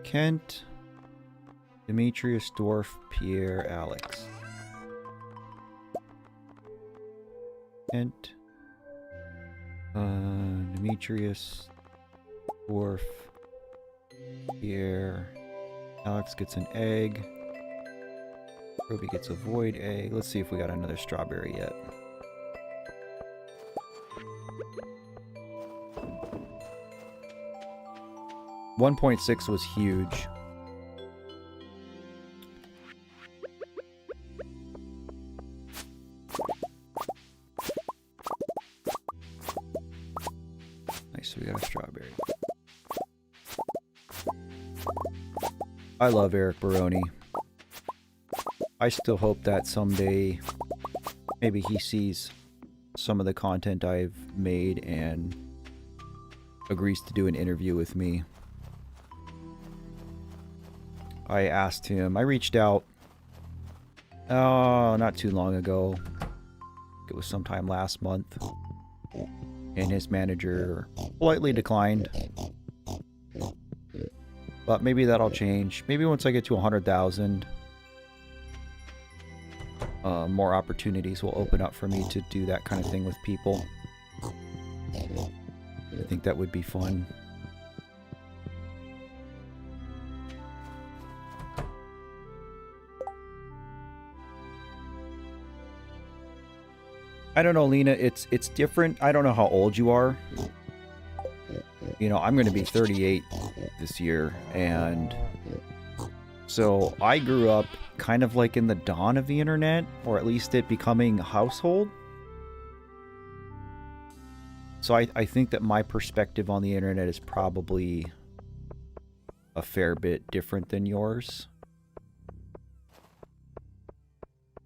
Kent, Demetrius, Dwarf, Pierre, Alex. Kent, Demetrius, Dwarf, Pierre, Alex gets an egg. Ruby gets a void egg. Let's see if we got another strawberry yet. $1.6 was huge. Nice, so we got a strawberry. I love Eric Baroni. I still hope that someday maybe he sees some of the content I've made and agrees to do an interview with me. I asked him, I reached out, not too long ago. It was sometime last month. And his manager politely declined. But maybe that'll change. Maybe once I get to 100,000, more opportunities will open up for me to do that kind of thing with people. I think that would be fun. I don't know, Lena. It's different. I don't know how old you are. You know, I'm going to be 38 this year, and so I grew up kind of like in the dawn of the internet, or at least it becoming a household. So I think that my perspective on the internet is probably a fair bit different than yours.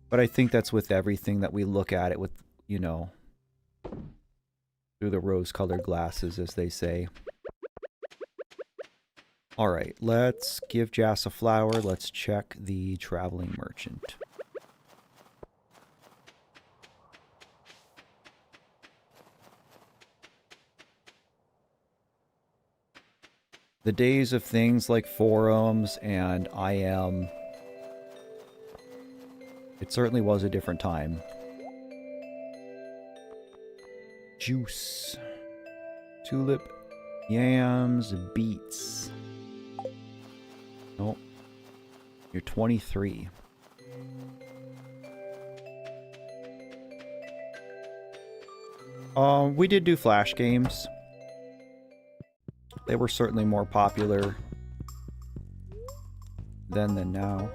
But I think that's with everything that we look at it with, you know, through the rose-colored glasses, as they say. Alright, let's give Jas a flower. Let's check the traveling merchant. The days of things like forums and IM, it certainly was a different time. Juice. Tulip. Yams. Beets. Nope. You're 23. We did do flash games. They were certainly more popular then than now.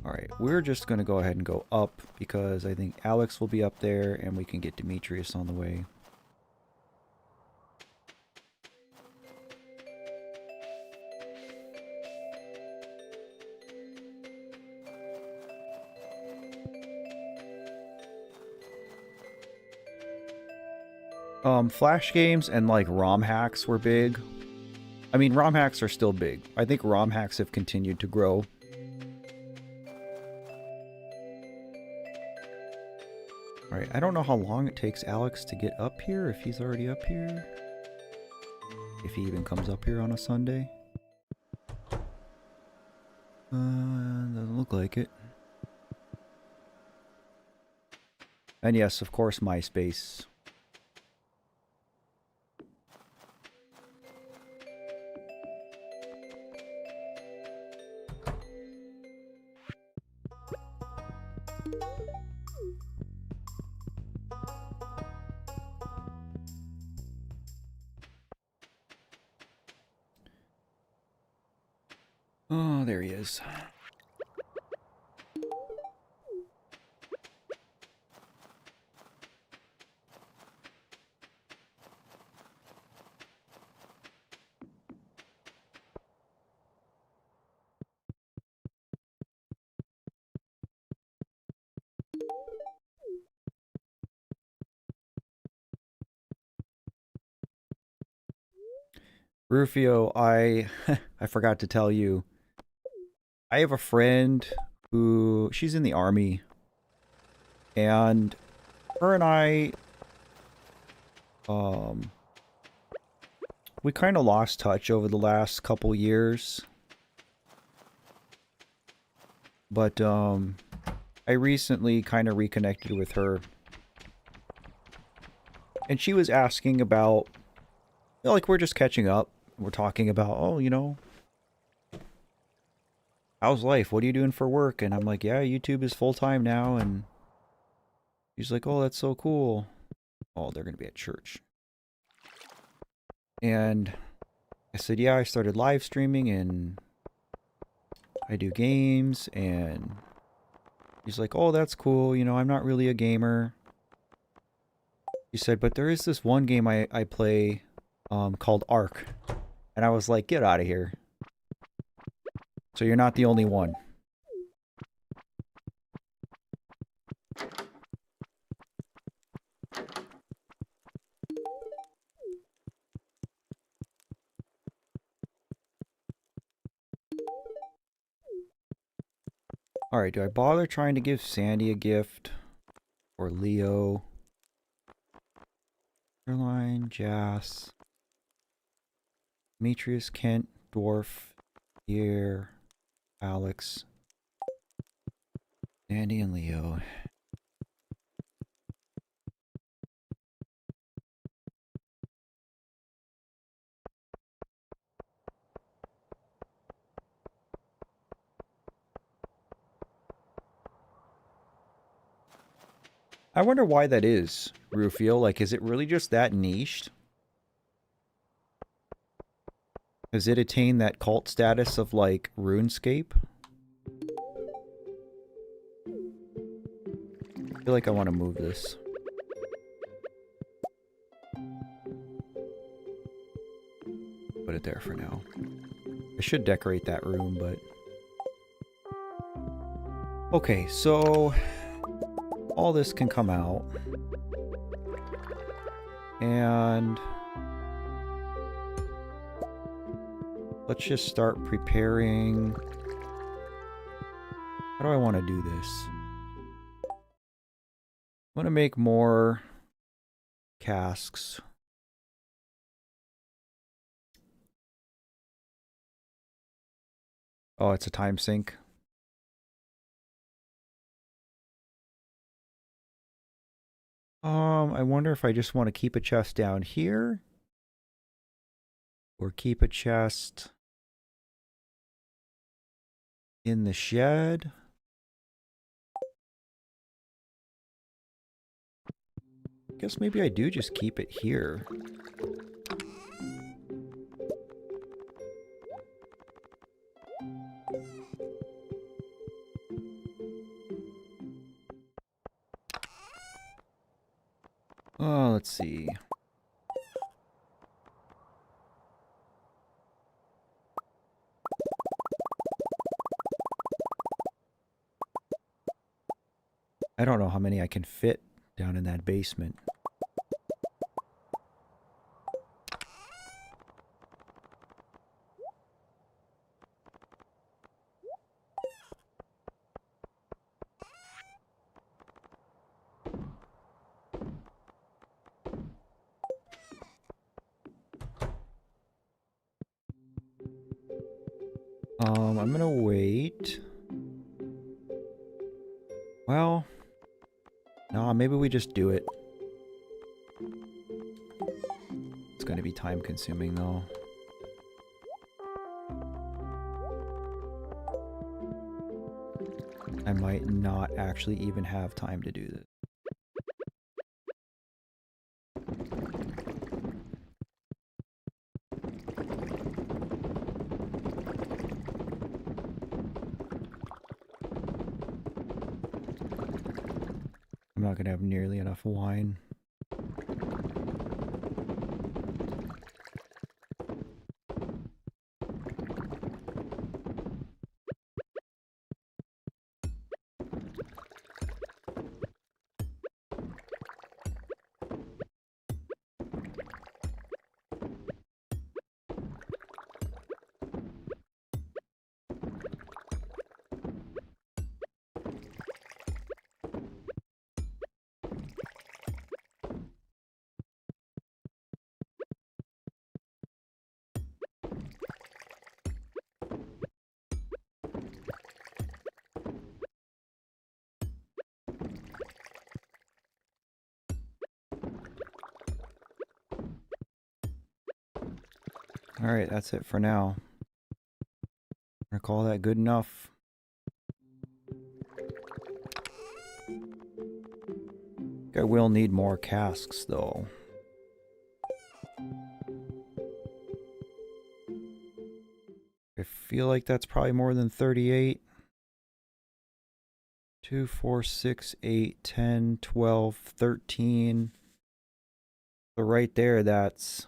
Alright, we're just going to go ahead and go up because I think Alex will be up there and we can get Demetrius on the way. Flash games and like ROM hacks were big. I mean, ROM hacks are still big. I think ROM hacks have continued to grow. Alright, I don't know how long it takes Alex to get up here, if he's already up here. If he even comes up here on a Sunday. Doesn't look like it. And yes, of course, MySpace. Oh, there he is. Rufio, I forgot to tell you. I have a friend who she's in the army, and her and I we kind of lost touch over the last couple years. But I recently kind of reconnected with her. And she was asking about, you know, like, we're just catching up. We're talking about, oh, you know, how's life? What are you doing for work? And I'm like, yeah, YouTube is full-time now. And she's like, oh, that's so cool. Oh, they're going to be at church. And I said, yeah, I started live streaming and I do games. And she's like, oh, that's cool. You know, I'm not really a gamer. She said, but there is this one game I play called Ark. And I was like, get out of here. So you're not the only one. Alright, do I bother trying to give Sandy a gift? Or Leo? Caroline, Jas, Demetrius, Kent, Dwarf, Pierre, Alex, Sandy, and Leo. I wonder why that is, Rufio. Like, is it really just that niched? Has it attained that cult status of, like, RuneScape? I feel like I want to move this. Put it there for now. I should decorate that room, but... Okay, so... all this can come out. And... let's just start preparing... how do I want to do this? I want to make more casks. Oh, it's a time sink. I wonder if I just want to keep a chest down here. Or keep a chest in the shed. Guess maybe I do just keep it here. Oh, let's see. I don't know how many I can fit down in that basement. I'm gonna wait. Well, no, maybe we just do it. It's gonna be time consuming though. I might not actually even have time to do this. I'm not gonna have nearly enough wine. Alright, that's it for now. I'm gonna call that good enough. I will need more casks though. I feel like that's probably more than 38. 2, 4, 6, 8, 10, 12, 13. So right there, that's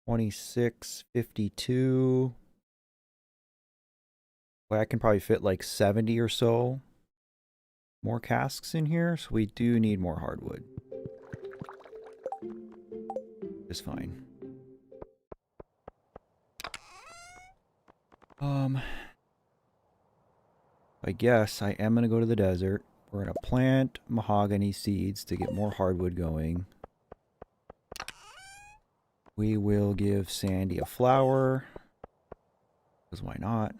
26, 52. Well, I can probably fit like 70 or so more casks in here, so we do need more hardwood. It's fine. I guess I am gonna go to the desert. We're gonna plant mahogany seeds to get more hardwood going. We will give Sandy a flower, because why not?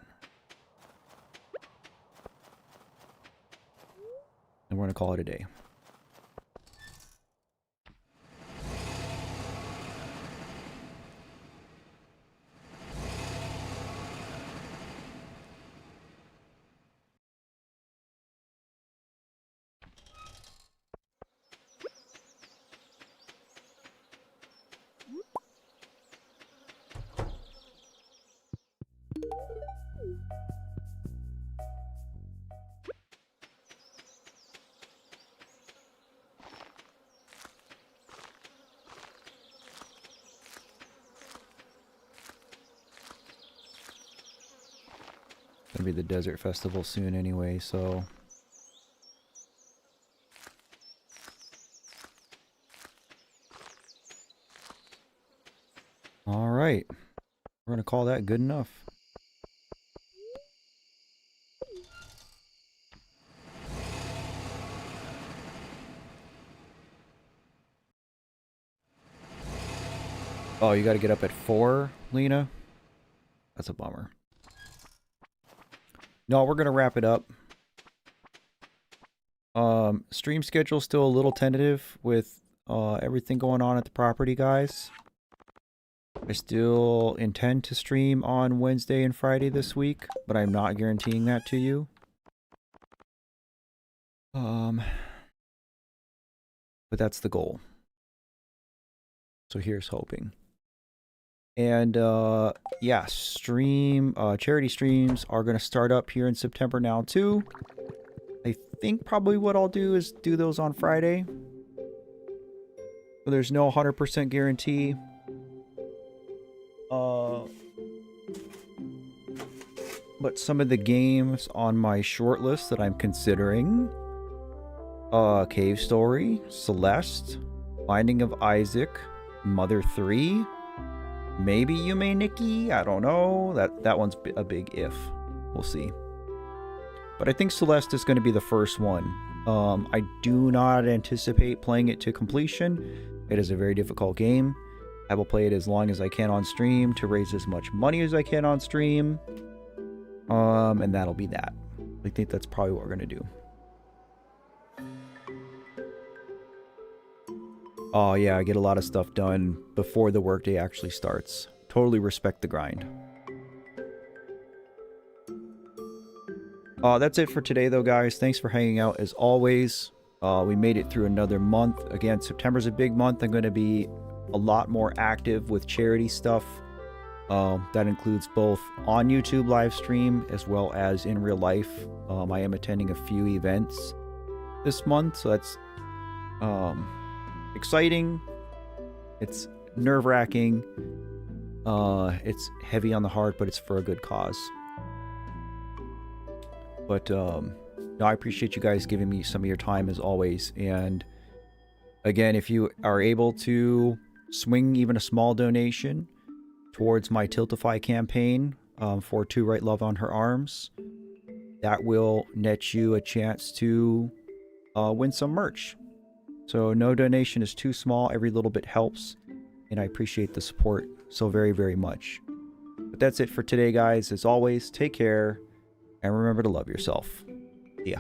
And we're gonna call it a day. Gonna be the desert festival soon anyway, so... Alright. We're gonna call that good enough. Oh, you gotta get up at 4, Lena? That's a bummer. No, we're gonna wrap it up. Stream schedule's still a little tentative with everything going on at the property, guys. I still intend to stream on Wednesday and Friday this week, but I'm not guaranteeing that to you. But that's the goal. So here's hoping. And yeah, charity streams are going to start up here in September now too. I think probably what I'll do is do those on Friday. So there's no 100% guarantee. But some of the games on my short list that I'm considering: Cave Story, Celeste, Binding of Isaac, Mother 3, maybe Yume Nikki, I don't know. That one's a big if. We'll see. But I think Celeste is going to be the first one. I do not anticipate playing it to completion. It is a very difficult game. I will play it as long as I can on stream to raise as much money as I can on stream. And that'll be that. I think that's probably what we're going to do. Oh yeah, I get a lot of stuff done before the workday actually starts. Totally respect the grind. That's it for today though, guys. Thanks for hanging out as always. We made it through another month. Again, September's a big month. I'm going to be a lot more active with charity stuff. That includes both on YouTube live stream as well as in real life. I am attending a few events this month, so that's exciting. It's nerve-wracking. It's heavy on the heart, but it's for a good cause. But no, I appreciate you guys giving me some of your time as always. And again, if you are able to swing even a small donation towards my Tiltify campaign for To Write Love on Her Arms, that will net you a chance to win some merch. So no donation is too small. Every little bit helps, and I appreciate the support so very, very much. But that's it for today, guys. As always, take care, and remember to love yourself. See ya.